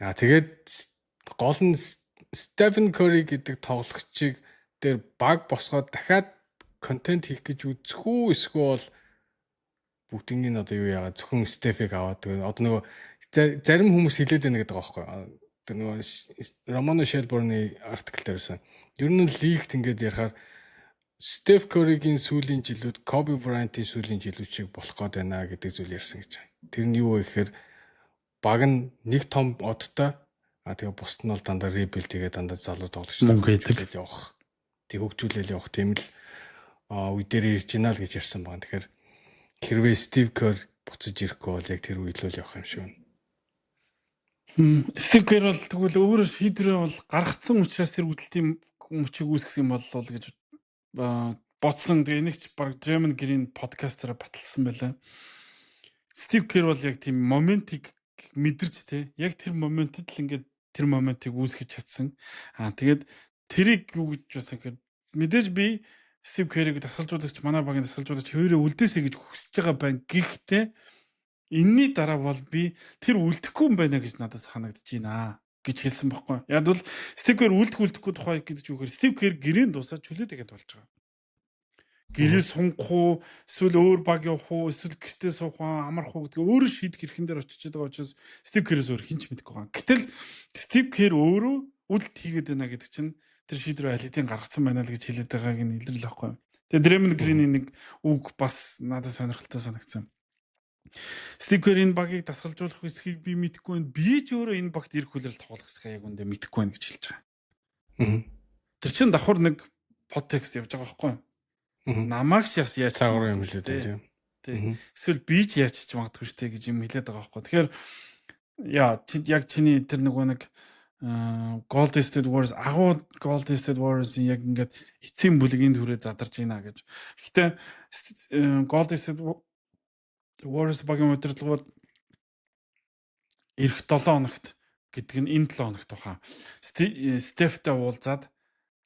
Тэгээд гол нь Stephen Curry гэдэг тоглогчийг дээр баг босгоод дахиад контент хийх гэж үзэх үү? Эсвэл бүгднийг нь одоо юу яагаад зөвхөн Steph-ийг аваад тэгээд одоо нөгөө зарим хүмүүс хэлээд байна гэдэг байгаа байхгүй. Тэр нөгөө Romano Shelburne-ийн артикл дээрсэн. Ер нь лигт ингээд ярихаар Steph Curry-гийн сүүлийн жилүүд Kobe Bryant-ийн сүүлийн жилүүд шиг болох гээд байна гэдэг зүйл ярьсан гэж. Тэр нь юу вэ гэхээр баг нь нэг том одтой тэгээ бусд нь бол дандаа rebuild хийгээд дандаа залуу тоглогч хөгжүүлэл явах. Тэг хөгжүүлэл явах тийм л үе дээр ирж гинэ л гэж ярьсан байна. Тэгэхээр хэрвээ Steve Kerr буцаж ирэхгүй бол яг тэр үед л явах юм шиг байна. Steve Kerr бол тэгвэл өөрөө шийдвэрээ бол гаргацсан учраас тэр үдэлтийн мөчийг үүсгэх юм болов уу гэж бодсон. Тэгээ нэг ч баг Draymond Green подкастаараа баталсан байлаа. Steve Kerr бол яг тийм моментиг мэдэрч те яг тэр моментод л ингээд тэр моментиг үүсгэж чадсан. Тэгээд тэрийг юу гэж басан гэхээр мэдээж би Steve Kerr-ийг дасгалжуулагч манай багийн дасгалжуулагч хоёроо үлдээсэй гэж хүсэж байгаа байна. Гэхдээ энэний дараа бол би тэр үлдэхгүй юм байна гэж надад санагдаж байна гэж хэлсэн байхгүй. Яг бол Steve Kerr үлдэхгүй тухай гэдэг ч үгээр Steve Kerr гэрээнд дуусаад чөлөөтэйгэд болж байгаа. Гэрээ сунгах уу, эсвэл өөр баг явах уу, эсвэл гэртээ суух уу, амарх уу гэдгийг өөрөө шийдэх хэрхэн дээр очиж байгаа учраас Steve Kerr-ээс өөр хинч мэдэхгүй байгаа. Гэтэл Steve Kerr өөрөө үлд хийгээд байна гэдэг чинь тэр шийдвэр алидийн гаргацсан байна л гэж хэлээд байгааг нь илэрлээ байхгүй. Тэгээ Draymond Green-ийн нэг үг бас надад сонирхолтой санагдсан. Steve Kerr энэ багийг дасгалжуулах эсхийг би мэдэхгүй байна. Би ч өөрөө энэ багт ирэх хүлээлт тоглох эсхийг яг үндэ мэдэхгүй байна гэж хэлж байгаа. Тэр чинь давхар нэг подтекст явж байгаа байхгүй. Намайг ч яаж цаагаараа юм хэлээд байна тийм. Эсвэл би ч яаж ч магадгүй штэ гэж юм хэлээд байгаа байхгүй. Тэгэхээр яг чиний тэр нөгөө нэг Golden State Warriors агуу Golden State Warriors-ийн яг ингээд эцсийн бүлгийн төрөө задарч байна гэж. Гэхдээ Golden State Warriors багийн удирдлагууд эх 7 хоногт гэдэг нь энэ 7 хоногт баха. Steph-тэй уулзаад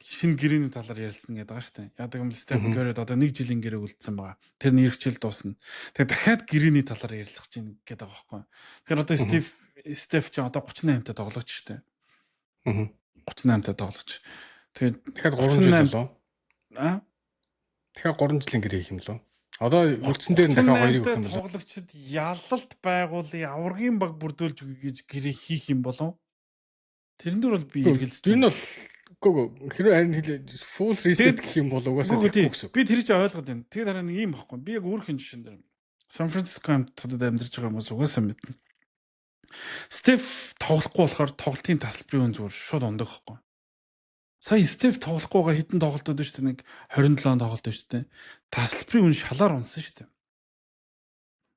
шинэ гэрээний талаар ярилцсан гэдэг байгаа шүү дээ. Яадаг юм Stephen Curry одоо 1 жилийн гэрээ үлдсэн байгаа. Тэр нь эх жил дуусна. Тэгээ дахиад гэрээний талаар ярилцах чинь гэдэг байгаа байхгүй. Тэгэхээр одоо Steph ч одоо 38-тай тоглогч шүү дээ. 38-тай тоглогч. Тэгээд дахиад 3 жил болов. аа дахиад 3 жилийн гэрээ хийх юм лөө. Одоо үлдсэн дээр нь дахиад 2-ыг өгөх юм болов. тоглогчид ялалт байгуулын аваргын баг бүрдүүлж өгье гэж гэрээ хийх юм болов. Тэрэн дээр бол би эргэлзэж энэ бол гоо хэрэг харин full reset гэх юм бол угаасаа гэсэн. Би тэр чинь ойлгоод байна. Тэгээд харин ийм баггүй. Би яг өөрхөн жишээн дээр Сан Франциско хамтдад амьдарч байгаа хүмүүс угаасаа мэднэ. Стеф тоглохгүй болохоор тоглолтын тасалбарын үн зүгээр шууд ундаг байхгүй. Сая Стеф тоглохгүйгээ хэдэн тоглолтууд шүү дээ. Нэг 27 тоглолт шүү дээ. Тасалбарын үн шалаар унсан шүү дээ.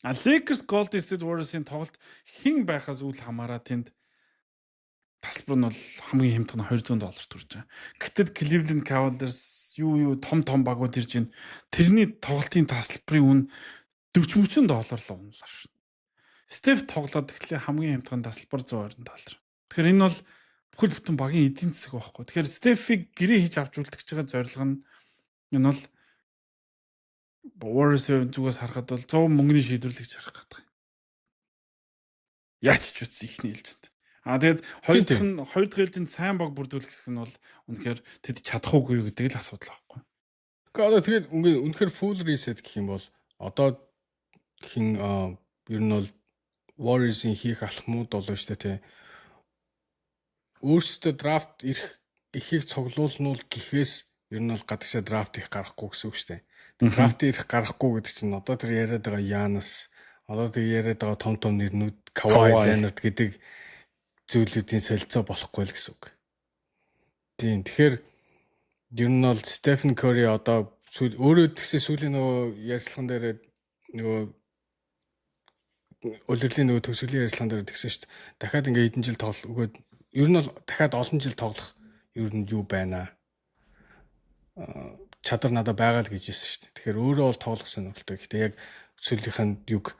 Lakers Golden State Warriors-ийн тоглолт хэн байхаас үл хамааран тэнд тасалбар нь бол хамгийн хямдхан $200 төрж байгаа. Гэтэл Cleveland Cavaliers юу том багууд ирж байна. Тэрний тоглолтын тасалбарын үн $40-30 л унлаа шүү. Стеф тоглоод тэгэхээр хамгийн хямдхан тасалбар $120. Тэгэхээр энэ бол бүхэл бүтэн багийн эдийн засаг байхгүй. Тэгэхээр Стефиг гэрээ хийж авч үлдэх гэж байгаа зорилго нь энэ бол Warriors-ийн зүгээс харахад бол 100 мөнгөний шийдвэрлэл гэж харах гэдэг. Яач ч үгүй ихний хэлжэнд. Тэгээд хоёр дахь хэлжинд сайн баг бүрдүүлэх гэсэн нь бол үнэхээр тэд чадах уугүй гэдэг л асуудал байхгүй. Тэгээд үнэхээр full reset гэх юм бол одоо хин ер нь бол Warriors-ийн хийх алхмууд бол шүү дээ тий. Өөрсдөө драфт ихийг цуглуулнуул гэхээс ер нь бол гадагшаа драфт их гарахгүй гэсэн үг шүү дээ. Драфт ирэх гарахгүй гэдэг чинь одоо тэр яриад байгаа Янас, одоо тэр яриад байгаа том нэрнүүд Kawhi Leonard гэдэг зүйлүүдийн солилцоо болохгүй л гэсэн үг. Тийм. Тэгэхээр ер нь бол Stephen Curry одоо өөрөө тэгсээ сүүлийн нөгөө ярилцлаган дээр нөгөө улирлын нөгөө төгсгөлийн ярилцлаган дээр тэгсэн шүү дээ. Дахиад ингээ хэдэн жил тоглох. Ер нь бол дахиад олон жил тоглох ер нь юу байна аа чадвар надад байгаа л гэж хэлсэн шүү дээ. Тэгэхээр өөрөө бол тоглох сонирхолтой. Гэхдээ яг сүүлийнхэн юг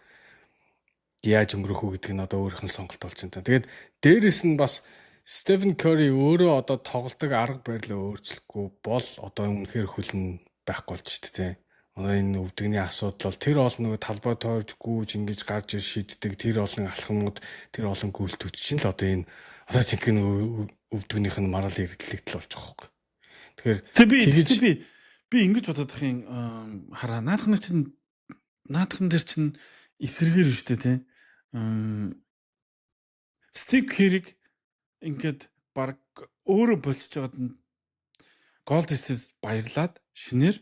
яаж өнгөрөх үү гэдэг нь одоо өөрийнх нь сонголт болж байна. Тэгээд дээрэс нь бас Stephen Curry өөрөө одоо тоглолтог арга барилаа өөрчлөхгүй бол одоо үнэхээр хөлн байхгүй болж шүү дээ. Одоо энэ өвдөгний асуудал бол тэр олон нөгөө талбай тойрж гүйж ингэж гарч ир шийддэг тэр олон алхамнууд тэр олон гүйлтүүд чинь л одоо энэ одоо жинхэнэ өвдөгнийх нь марал эргэлтэл болж байгаа юм. Тэгэхээр би ингэж бодоод их юм хараа наадхан дээр чинь эсэргээр шүү дээ тий. Стив Кериг ингээд баг өөрөө болчихж байгаад нь Golden State баярлаад шинээр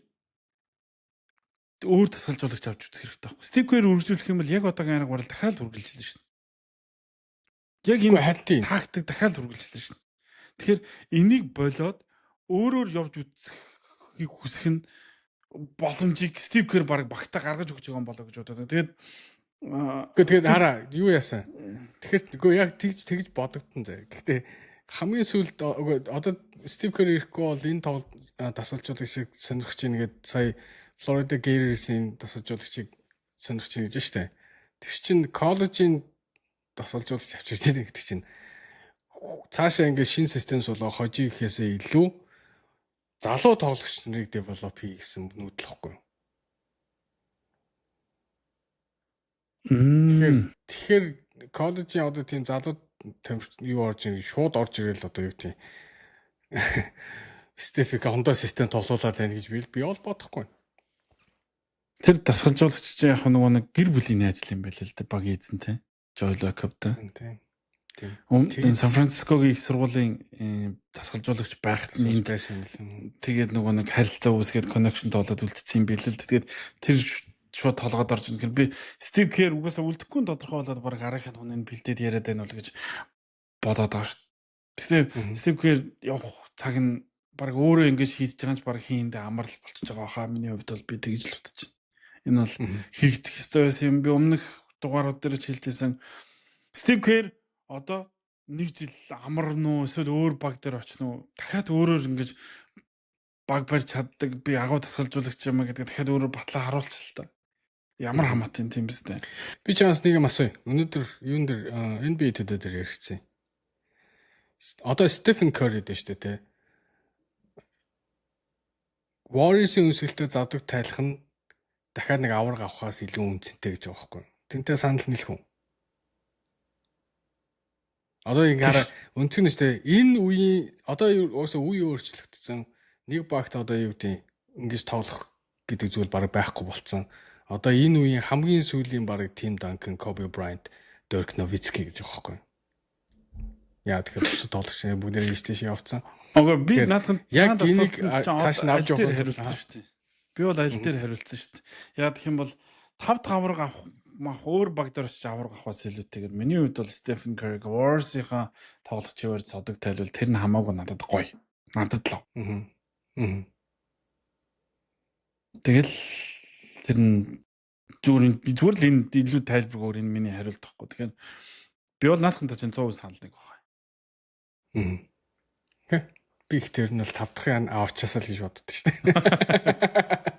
өөр тасгалжуулагч авч үзэх хэрэгтэй байхгүй. Стив Кер үргэлжлүүлэх юм бол яг одоогийн арга барил дахиад үргэлжилнэ шин. Яг энэ тактик дахиад үргэлжилнэ шин. Тэгэхээр энийг болоод өөрөөр явж үзэхийг хүсэх нь боломжийг Стив Кер баг багтаа гаргаж өгч байгаа юм болоо гэж бодоод. Тэгээд хараа юу яасан. Тэгэхээр яг тэгж бодогдсон заа. Гэхдээ хамгийн сүүлд одоо Стив Кер ирэхгүй бол энэ тоглолт тасгалжуулагч шиг сонирхож ийн гэд сая Florida Gators-ийн тасгалжуулагчийг сонирхож ийн гэж штэ. Тэр чинь коллежийн тасгалжуулагч авчирч ийн гэдэг чинь цаашаа ингээд шинэ систем суулгаа хожиг гэхээсээ илүү залуу тоглогч нарыг develop хий гэсэн нүүдэлхгүй. Тэгэхээр коллежийн одоо тийм залуу юу орж ирэх шууд орж ирэл одоо юу тийм Стефик хондоо систем тоглуулаад байна гэж би бол бодохгүй. Тэр тасгалжуулагч чинь яг нөгөө нэг гэр бүлийн найзл юм байл л да баг эзэнтэй. Joel Jacob-тай. Тийм. Энэ Сан Францискогийн их сургуулийн тасгалжуулагч байхад нь байсан юм. Тэгээд нөгөө нэг харилцаа үүсгээд connection тоолоод үлдсэн юм байл л. Тэгээд тэр шууд толгойд орж ирэх. Би Стив Кер угаасаа үлдэхгүй тодорхой болоод баг арийнхын хүнээ бэлдээд яриад байна бол гэж бодоод байгаа шүү. Тэгэхээр Стив Кер явах цаг нь баг өөрөө ингэж хийдэж байгаа ч баг хийндээ амарл болчихж байгаа хаа. Миний хувьд бол би тэгж л бодож байна. Энэ бол хийгдэх ёстой байсан юм. Би өмнөх дугаарууд дээр ч хэлжсэн. Стив Кер одоо нэг жил амарна уу эсвэл өөр баг дээр очих нь дахиад өөрөөр ингэж баг барьж чаддаг би агуу тасгалжуулагч юм гэдэг дахиад өөрөөр батлаа харуулчих л та. Ямар хамаатай юм тийм биз дээ. Би чамаас нэг юм асууя. Өнөөдөр юун дээр NBA төдөө дээр яригдсан. Одоо Stephen Curry дээ шүү дээ те. Warriors-ийн өнсгөлтөд завдаг тайлах нь дахиад нэг авраг авахаас илүү үнцэнтэй гэж байгаа байхгүй юу? Тэнтэй санал нийлэх үү? Одоо ингээ өнцөг нь штэ энэ үеийн одоо уусаа үе өөрчлөгдсөн. Нэг багт одоо юу гэдэг ингэж тоглох гэдэг зүйл бараг байхгүй болцсон. Одоо энэ үеийн хамгийн сүүлийн бараг Тим Данкан, Коби Брайант, Дерк Новицки гэж байгаа байхгүй. Яа тэгэхээр бусад тоглогч бүгд нэр ийш явцсан. Ага би наадхан яг энийг цааш нь авч явах хариулсан шүү дээ. Би бол аль дээр хариулсан шүү дээ. Яа гэх юм бол 5 дахь авраг авах өөр баг дээр ч авраг авахаас илүүтэйгээр миний хувьд бол Стефен Curry Warriors-ийн тоглогчоор цодог тайлбал тэр нь хамаагүй надад гоё. Надад л. Тэгэл тэр нь зүгээр л энэ илүү тайлбаргаар энэ миний хариулт байхгүй. Тэгэхээр би бол наадхантай чинь 100% санал нэг байна. Би их тэр нь бол 5 дахь авчаасаа л гэж боддоо шүү дээ.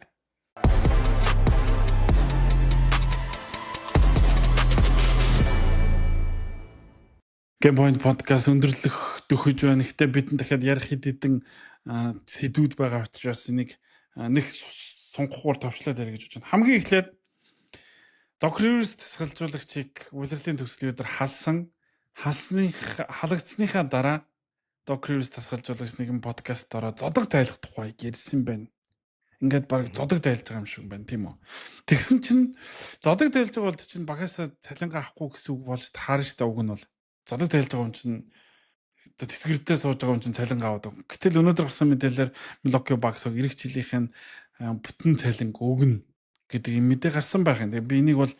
Геймпоинт подкаст өндөрлөх төхөж байна. Гэхдээ бид дахиад ярих хэдэн сэдвүүд байгаа учраас энийг нэг сунгахаар товчлаад ярих гэж байна. Хамгийн эхлээд Doc Rivers тасгалжуулагчийг улирлын төгслийн өдөр халагдсныхаа дараа Doc Rivers тасгалжуулагч нэгэн подкаст ороо зодог тайлах тухай ярьсан байна. Ингээд баг зодог тайлж байгаа юм шиг байна, тийм үү? Тэгсэн чинь зодог тайлж байгаа бол чинь багасаа цалингаа авахгүй гэсэн үг болж таарна шүү дээ. Уг нь бол зодог тайлж байгаа юм чинь тэтгэвртэй сууж байгаа юм чинь цалингаа аваад. Гэтэл өнөөдөр гарсан мэдээлэлээр Milwaukee Bucks-ыг эх жилийнхэн бүтэн цалинг өгнө гэдэг юм мэдээ гарсан байх юм. Би энийг бол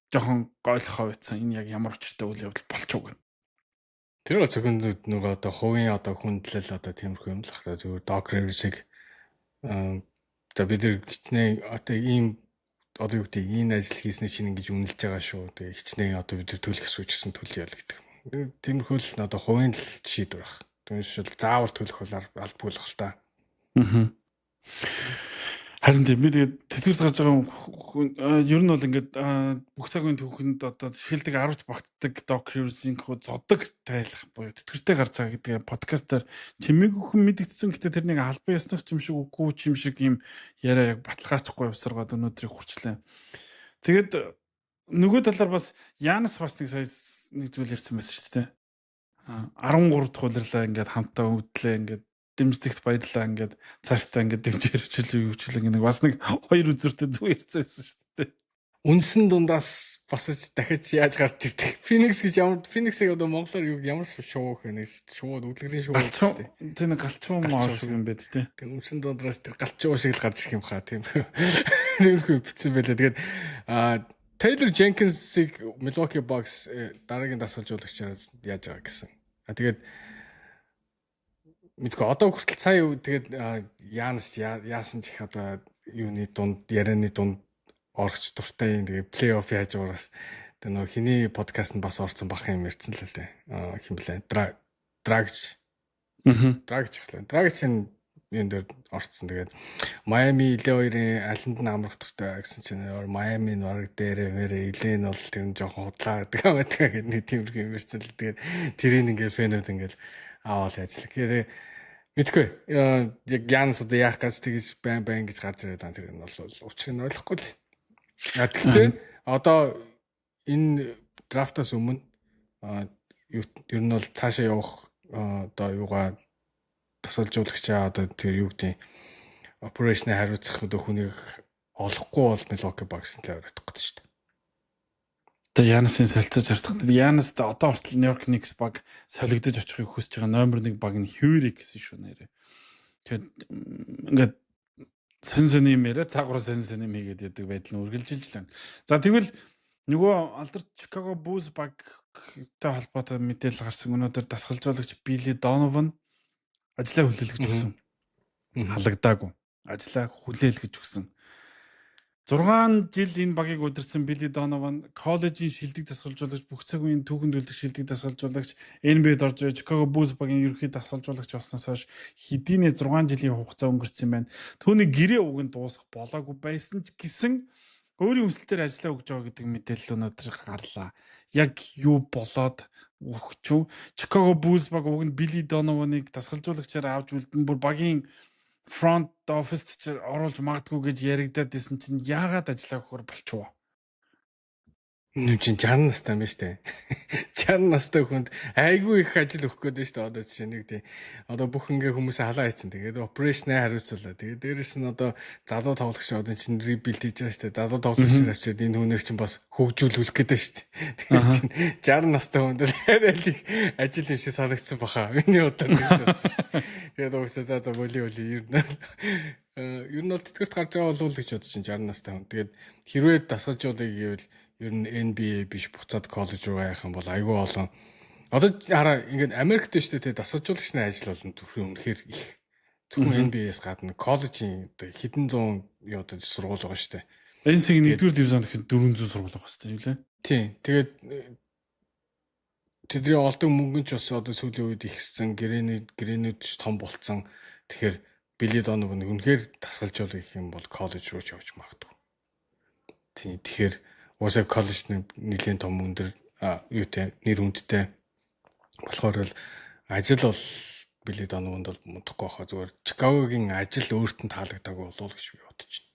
жоохон гойлохоо байсан. Энэ яг ямар учиртай үйл явдал болчихоо гэнэ. Тэр бол зөвхөн нөгөө одоо хувийн одоо хүндлэл одоо тиймэрхүү юм л хаа зөвхөн Doc Rivers-ыг одоо бид нар хичнээн одоо ийм одоо юу гэдэг энэ ажил хийсний чинь ингэж үнэлж байгаа шүү. Тэгээ хичнээн одоо бид нар төлөх асууж гэсэн төлөё л гэдэг. Тиймэрхүү л одоо хувийн л шийдвэр баг. Түүнээс бол заавал төлөх бол албагүй л хэл та. Харин тийм би тэгээд тэтгэврт гарч байгаа ер нь бол ингээд бүх цагийн түүхэнд одоо шилдэг 10-т багтдаг Doc Rivers-ийн зодог тайлах буюу тэтгэвртэй гарч байгаа гэдэг подкастаар чимээгүйхэн мэдгдсэн. Гэтэ тэрнийг албан ёсных юм шиг үгүй юм шиг юм яриа яг баталгаажихгүй явсаргаад өнөөдрийг хүрчлээ. Тэгээд нөгөө талаар бас Янс бас нэг сая нэг зүйл ярьсан байсан шүү дээ. 13 дахь улирлаа ингээд хамтаа өвдлээ ингээд дэмждэгт баярлаа ингээд цаашдаа ингээд дэмжээр хөвчлэг нэг бас нэг хоёр үзүүртэй зүг ярьсан байсан шүү дээ. Үнсэн дундаас босож дахиж яаж гарч ирдэг. Phoenix гэж ямар Phoenix-ийг одоо монголоор ямар шуу гэх нэг шууд өглөгийн шуу шүү дээ. Тэр нэг галчуун маа шиг юм байд тээ. Тэр үнсэн дундаас тэр галчуун шиг л гарч ирэх юм хаа тийм. Тэрхүү битсэн байлаа. Тэгээд Taylor Jenkins-ийг Milwaukee Bucks дараагийн дасгалжуулагчаар яаж байгаа гэсэн. Тэгээд мэдгүй одоо хүртэл сая тэгээд Янс яасан ч их одоо юуны дунд ярианы дунд орч дуртай тэгээд плей-офф яаж ураас тэр нөө хиний подкаст нь бас орсон бах юм ярьсан л лээ. Хин блэ? Dragch. Dragch хэлээ. Dragch энэ дээр орцсон. Тэгээд Miami Ile2-ийн алинд нь амрах дуртай гэсэн чинь Miami нь баг дээрээ мэрэ Ile нь бол тэр нь жоохон худлаа гэдэг юм байдаг гэдэг тиймэрхүү юм ярьсан л тэгээд тэрийг ингээд фэнүүд ингээд аваад ажиллах. Тэгээд мэдгүй яг Янс одоо яах гэж тэгж байн гэж гарч ирээд байгаа тэр нь бол учрыг нь ойлгохгүй л. Гэхдээ одоо энэ драфтаас өмнө ер нь бол цаашаа явах одоо юугаа тасалжуулагчаа одоо тэр юу гэдэг операшны хариуцах одоо хүнийг олохгүй бол Milwaukee Bucks-ын л оройтох гэдэг шүү дээ. Тэгээ Янасын солилцож хардаг. Янас одоо хүртэл Нью-Йорк Никс баг солигдож очихыг хүсэж байгаа номер 1 баг нь Хьюри гэсэн шүү нэрээ. Тэгэхээр ингээд сэн юм яриа цагур сэн юм хийгээд яадаг байдал нь үргэлжилж байна. За тэгвэл нөгөө алдарт Chicago Bulls багтай холбоотой мэдээлэл гарсан. Өнөөдөр дасгалжуулагч Billy Donovan ажлаа хүлээлгэж өгсөн. Халагдаагүй. Ажлаа хүлээлгэж өгсөн. 6 жил энэ багийг удирдсан Billy Donovan коллежийн шилдэг дасгалжуулагч, бүх цаг үеийн түүхэнд үлдэх шилдэг дасгалжуулагч, NBA-д орж Chicago Bulls багийн ерөнхий дасгалжуулагч болсноос хойш хэдийнэ 6 жилийн хугацаа өнгөрсөн юм байна. Түүний гэрээ уг нь дуусах болоогүй байсан ч гэсэн өөрийн өмсөлтөөр ажиллаа өгж байгаа гэдэг мэдээлэл өнөөдөр гарлаа. Яг юу болоод өгчв? Chicago Bulls баг уг нь Billy Donovan-ыг дасгалжуулагчаар авч үлдэн бүр багийн front office-д оруулж магадгүй гэж яригадаад исэн чинь яагаад ажиллаа өгөхөр болчихвоо? Нүн чинь 60 настай юм ба штэ. 60 настай хүнд айгүй их ажил өгөх гээд штэ одоо жишээ нэг тийм одоо бүх ингээ хүмүүсээ халаа хийцэн. Тэгээд операшнаа хариуцуулаа. Тэгээд дээрэс нь одоо залуу тоглогч одоо чинь ребилд хийж байгаа штэ. Залуу тоглогч авчиад энэ хүнээр чинь бас хөгжүүлүүлэх гээд штэ. Тэгээд чинь 60 настай хүнд арай л их ажил юм шиг санагдсан баха. Миний удаа гэж бодсон штэ. Тэгээд уусаа за боли ер нь бол тэтгэрт гарч байгаа болов уу гэж бодож чинь 60 настай хүн. Тэгээд хэрвээ дасгалжуулъя гэвэл ер нь NBA биш буцаад коллеж руу явах юм бол айгүй олон. Одоо хараа ингээд Америкт шүү дээ дасгалжуулагчны ажил бол үнэхээр их. Зөвхөн NBA-с гадна коллежийн хэдэн зуун юу одоо сургууль байгаа шүү дээ. NC-ийн 1-р дивизион гэхэд 400 сургууль байгаа шүү дээ, юу лээ. Тийм. Тэгээд тэдний олдог мөнгө ч бас одоо сүүлийн үед ихссэн, гэрээнүүд ч том болцсон. Тэгэхээр Билли Донован үнэхээр дасгалжуулах гэх юм бол коллеж руу ч явж магадгүй. Тийм. Тэгэхээр уусаа коллежны нэлийн том өндөр юутэй нэр хүндтэй болохоор л ажил бол Билли Донованд бол мундахгүй хаа зүгээр Чикагогийн ажил өөрт нь таалагдаагүй болов уу гэж би бодож байна.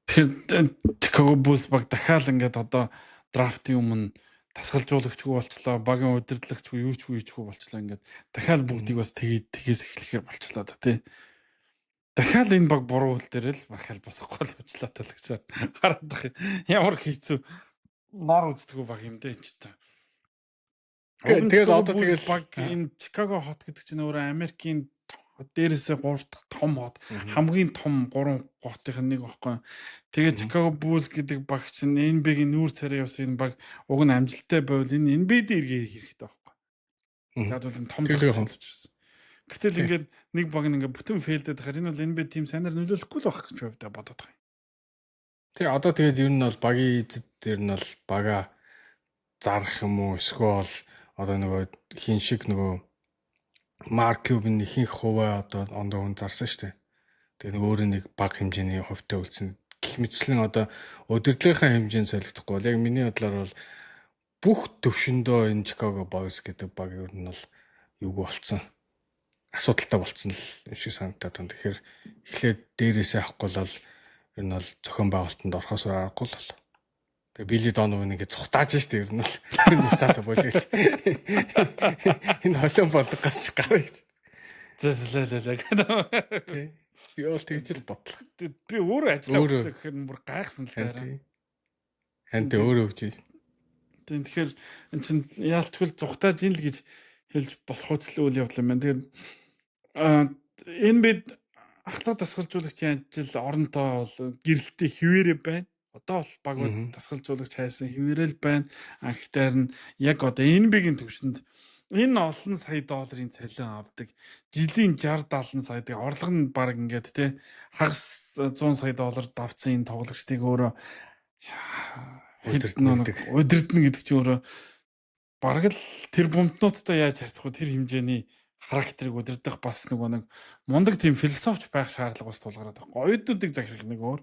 Тэгэхээр Chicago Bulls баг дахиад ингээд одоо драфтын өмнө дасгалжуулагчгүй болчлоо, багийн удирдлагчгүй юучгүй болчлоо ингээд дахиад бүгдийг бас тгээс эхлэхээр болчлоо да тий. Дахиад энэ баг буруу хөл дээр л дахиад босохгүй л болчлоо талагчаар харагдах ямар хэцүү нар үздэггүй баг юм дээ ч та. Тэгээд одоо тэгээд баг энэ Chicago Hot гэдэг чинь өөрөө Америкийн дээрээсээ 3 дахь том хот хамгийн том 3 хотын нэг баггүй. Тэгээд Chicago Bulls гэдэг баг чинь NBA-гийн нүүр царай явсан баг уг нь амжилттай байвал энэ NBA-д эргээ хэрэгтэй баггүй. Тэгээд бол том төлөв болсон. Гэтэл ингээд нэг баг ингээд бүтэн фейлдэд хахаар энэ бол NBA тим сайнаар нөлөөлөхгүй л байх гэж бодоод байгаа юм. Тэг одоо тэгээд ер нь бол багийн эзэд ер нь бол бага зарах юм уу эсвэл одоо нөгөө хин шиг нөгөө Марк Кьюбн ихэнх хуваа одоо ондоо хүн зарсан шүү дээ. Тэгээ нөгөө өөрөө нэг баг хэмжээний хувьтай үлдсэн. Гэх мэтчлэн одоо удирдлагынхаа хэмжээнд солигдохгүй бол яг миний бодлоор бол бүх төвшөндөө энэ Chicago Boys гэдэг баг ер нь бол юуг болцсон. Асуудалтай болцсон л юм шиг санагдаад байна. Тэгэхээр эхлээд дээрээсээ авахгүй бол ер нь бол зохион байгуулалтанд орохоос аргагүй л бол. Тэгээ Билли Донован ингээд цухтааж штэ ер нь л цаасаа болоо. Энэ холон болдог гасч гараа гэж. Тий. Би бол тэгж л бодлоо. Би өөрөө ажиллаа гэхээр бүр гайхсан л таараа. Хант өөрөө өгч ийс. Тэгэхээр эн чин яалтчгүй зүхтааж ин л гэж хэлж болох үйл явдал юм байна. Тэгээд энэ бид ахлах дасгалжуулагчийн ажил оронтой бол гэрэлтэй хിവэрэ байна. Одоо бол баг дасгалжуулагч хайсан хിവэрэл байна. Гэхдээ нь яг одоо NBA-гийн төвшөнд энэ олон сая долларын цалин авдаг. Жилийн 60-70 сая тэг орлого нь баг ингээд те хагас 100 сая доллар давцсан энэ тоглогчдыг өөрөө удирдна гэдэг чинь өөрөө бараг л тэр бумтнуудтай яаж харьцах вэ? Тэр хэмжээний характерыг удирдах бас нэг мундаг тийм философч байх шаардлага бас тулгараад байна. Оюутнуудыг захирах нэг өөр.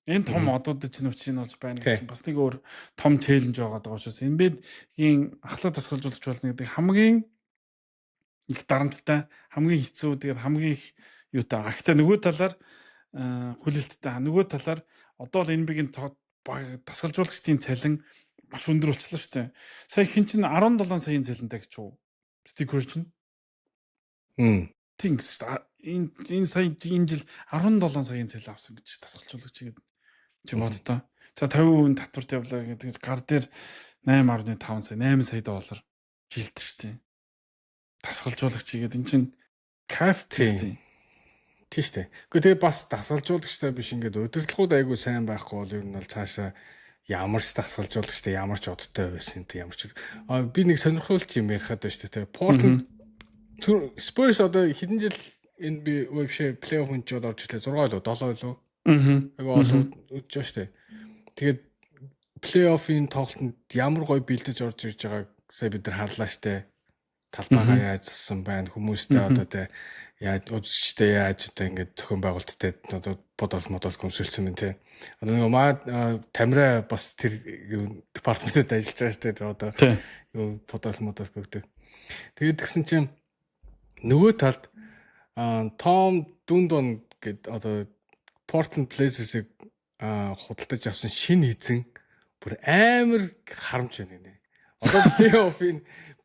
Энэ том одууд чинь өчрийн болж байна гэж бас нэг өөр том челленж байгаа даа учраас NBA-гийн ахлах дасгалжуулагч болно гэдэг хамгийн их дарамттай, хамгийн хэцүү тэгээд хамгийн их юутай. Гэхдээ нөгөө талаар хүлээлттэй. Нөгөө талаар одоо л NBA-гийн дасгалжуулагчдын цалин маш өндөр болчихлоо шүү дээ. Сая хин чинь 17 саяын цалинтай гэж юу? Стикер чинь. Тийм гэж энэ сая энэ жил 17 саяын цалин авсан гэж дасгалжуулагч гэдэг чи боддоо. За 50% татварт явлаа гэдэг гар дээр 8.5 сая 8 сая доллар жилд шүү дээ. Дасгалжуулагч гэдэг энэ чинь кайф тийм шүү дээ. Гэхдээ тэгээ бас дасгалжуулагчтай биш ингээд удирдлагууд айгүй сайн байхгүй бол ер нь бол цаашаа ямар ч дасгалжуулагчтай ямар ч одтой байсан тийм ямар ч би нэг сонирхолтой юм ярихад байна шүү дээ. Portland Spurs одоо хэдэн жил NBA вебшээ плей-офф ч орж ирлээ 6 илүү 7 илүү. Айгүй олон үдчихэж шүү дээ. Тэгээд плей-оффын тоглолтод ямар гоё бэлдэж орж ирж байгааг сая бид нар харлаа штэ. Талбайгаа яаж зассан байна хүмүүстэй одоо тэ яаж үзэгчтэй яаж одоо ингээд зохион байгуулалттай одоо бодол көмсөлсөн байна те. Одоо нэг Тамира бас тэр департаментэд ажиллаж байгаа штэ тэр одоо юу бодол өгдөг. Тэгээд тэгсэн чинь нөгөө талд Том Дундон гэдэг одоо Portland Blazers-ыг худалдаж авсан шинэ эзэн бүр амар харамч байна гинэ. Одоо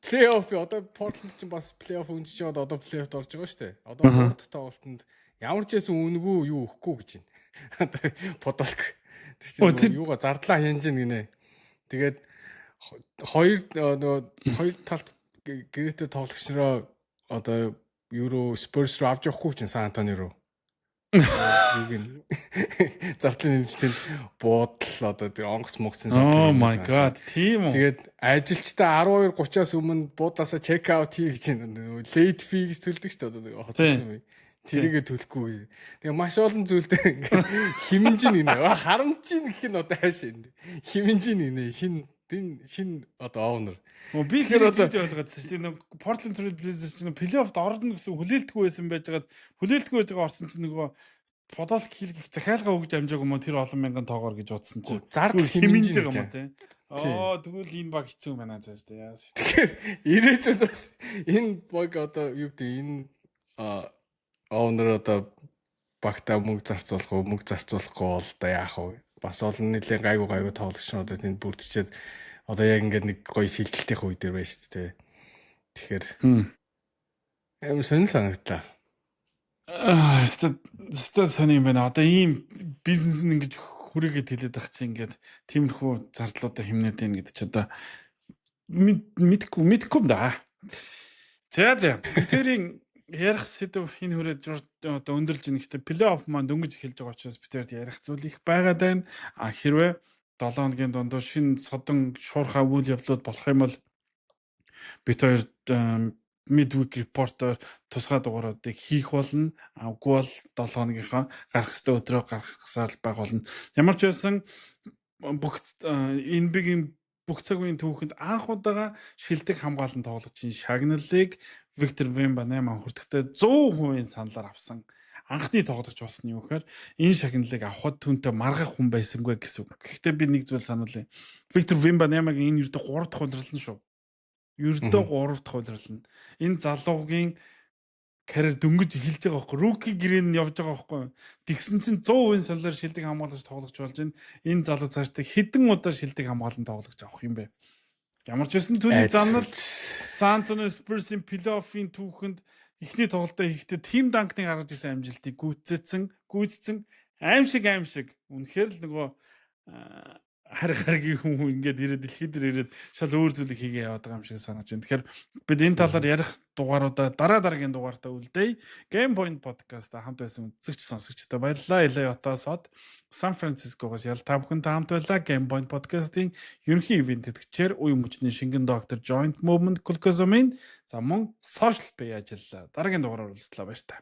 плей-офф одоо Portland чинь бас плей-офф үнж чад одоо плей-оффд орж байгаа шүү дээ. Одоо гурав дахь тоглолтод ямар ч байсан үнэгүй юу өгөхгүй гэж байна. Одоо Подолк тийм юугаа зардлаа хянаж гинэ. Тэгээд хоёр талд гэрээтэй тоглогчроо одоо Euro Spurs руу авч явахгүй чинь Сан Антони руу. Зардлын нэмжтэнд буудал одоо тэр онгоц мөгсөн Oh my god, тийм үү. Тэгээд ажилчдаа 12:30-аас өмнө буудаасаа чек аут хий гэж late fee гэж төлдөг шүү дээ. Хоцсон юм. Тэрийгэ төлөхгүй. Тэгээ маш олон зүйлдээ ингээд химэнжин гинэ. Харамжин гэх нь одоо хааш юм. Химэнжин гинэ. Шин одоо оонор. Би тэр одоо ойлгоодсэн шүү дээ. Нэг Portland Trail Blazers чинь плей-оффд орно гэсэн хүлээлтгүй байсан байжгаад хүлээлтгүй байжгаа орсон чинь нөгөө Подолк хийлгэх захиалга өгж амжаагүй мó тэр олон мянган тоогоор гэж бодсон чинь. Зардал хэмжээ юм тий. Тэгвэл энэ баг хэцүү байна цааш тий. Тэгэхээр ирээдүйд бас энэ баг одоо юу гэдэг энэ оонор одоо багтаа мөнгө зарцуулахгүй бол одоо яах вэ? Бас олон нэлийн гайгүй тоглогчнуудад энэ бүрдчихэд одоо яг ингээд нэг гоё шилжилтийн үе дээр байна шүү дээ. Тэгэхээр амар сонир санагдлаа. Өстой сони юм байна. Одоо ийм бизнес нь ингэж хүрээгээд хэлээд байх чинь ингээд тиймэрхүү зардлуудаа хэмнээд байна гэдэг чи одоо мэдхгүй юм да. За. Тэрийн ярих сэдв энэ хүрээд одоо өндөрлж нэгтэй плей-офф маань дөнгөж эхэлж байгаа учраас бид ярих зүйл их байгаад байна. Хэрвээ 7 хоногийн дундуур шинэ содон шуурхай үйл явдлууд болох юм бол бид хоёр midweek report-оор тусгай дугааруудыг хийх болно. Үгүй бол 7 хоногийнхаа гарах ёстой өдрөө гаргахсаар байх болно. Ямар ч байсан бүх NBA-ийн бүх цаг үеийн түүхэнд анх удаага шилдэг хамгаалан тоглогчийн шагналыг Victor Wembanyama хүртэхдээ 100% саналаар авсан. Анхны тоглогч болсон юм гэхээр энэ шагналыг авахд түүнтэй маргах хүн байсангүй гэсэн үг. Гэхдээ би нэг зүйл сануулъя. Victor Wembanyama-гийн энэ ердөө 3 дахь улирлан шүү. Ердөө 3 дахь улирлан. Энэ залуугийн карьер дөнгөж эхэлж байгаа байхгүй. Руки гэрэн нь явж байгаа байхгүй. Тэгсэн чинь 100% саналаар шилдэг хамгаалагч тоглогч болж байна. Энэ залуу цаашдаа хэдэн удаа шилдэг хамгаалан тоглогч авах юм бэ? Ямар ч байсан түүний замнал San Antonio Spurs-ийн плей-оффын түүхэнд эхний тоглолтоо хийхдээ Тим Данкны гаргаж ирсэн амжилтыг гүйцэцэн аимшиг. Үнэхээр л нөгөө харгийн хүн ингээд ирээд дэлхийд дээр ирээд шал өөр зүйлийг хийгээ яваад байгаа юм шиг санаж байна. Тэгэхээр бид энэ талаар ярих дугааруудаа дараагийн дугаартаа үлдээе. Game Point podcast-а хамт байсан үзэгч сонсогчдод баярлалаа. LA Otosod Сан Францискогоос та бүхэнтэй хамт байлаа. Game Point podcast-ийн ерөнхий ивент тэтгэгчээр үе мөчний шингэн доктор Joint Movement Kulkazomын за мөн social page ажиллаа. Дараагийн дугаараар уулзлаа баяр та.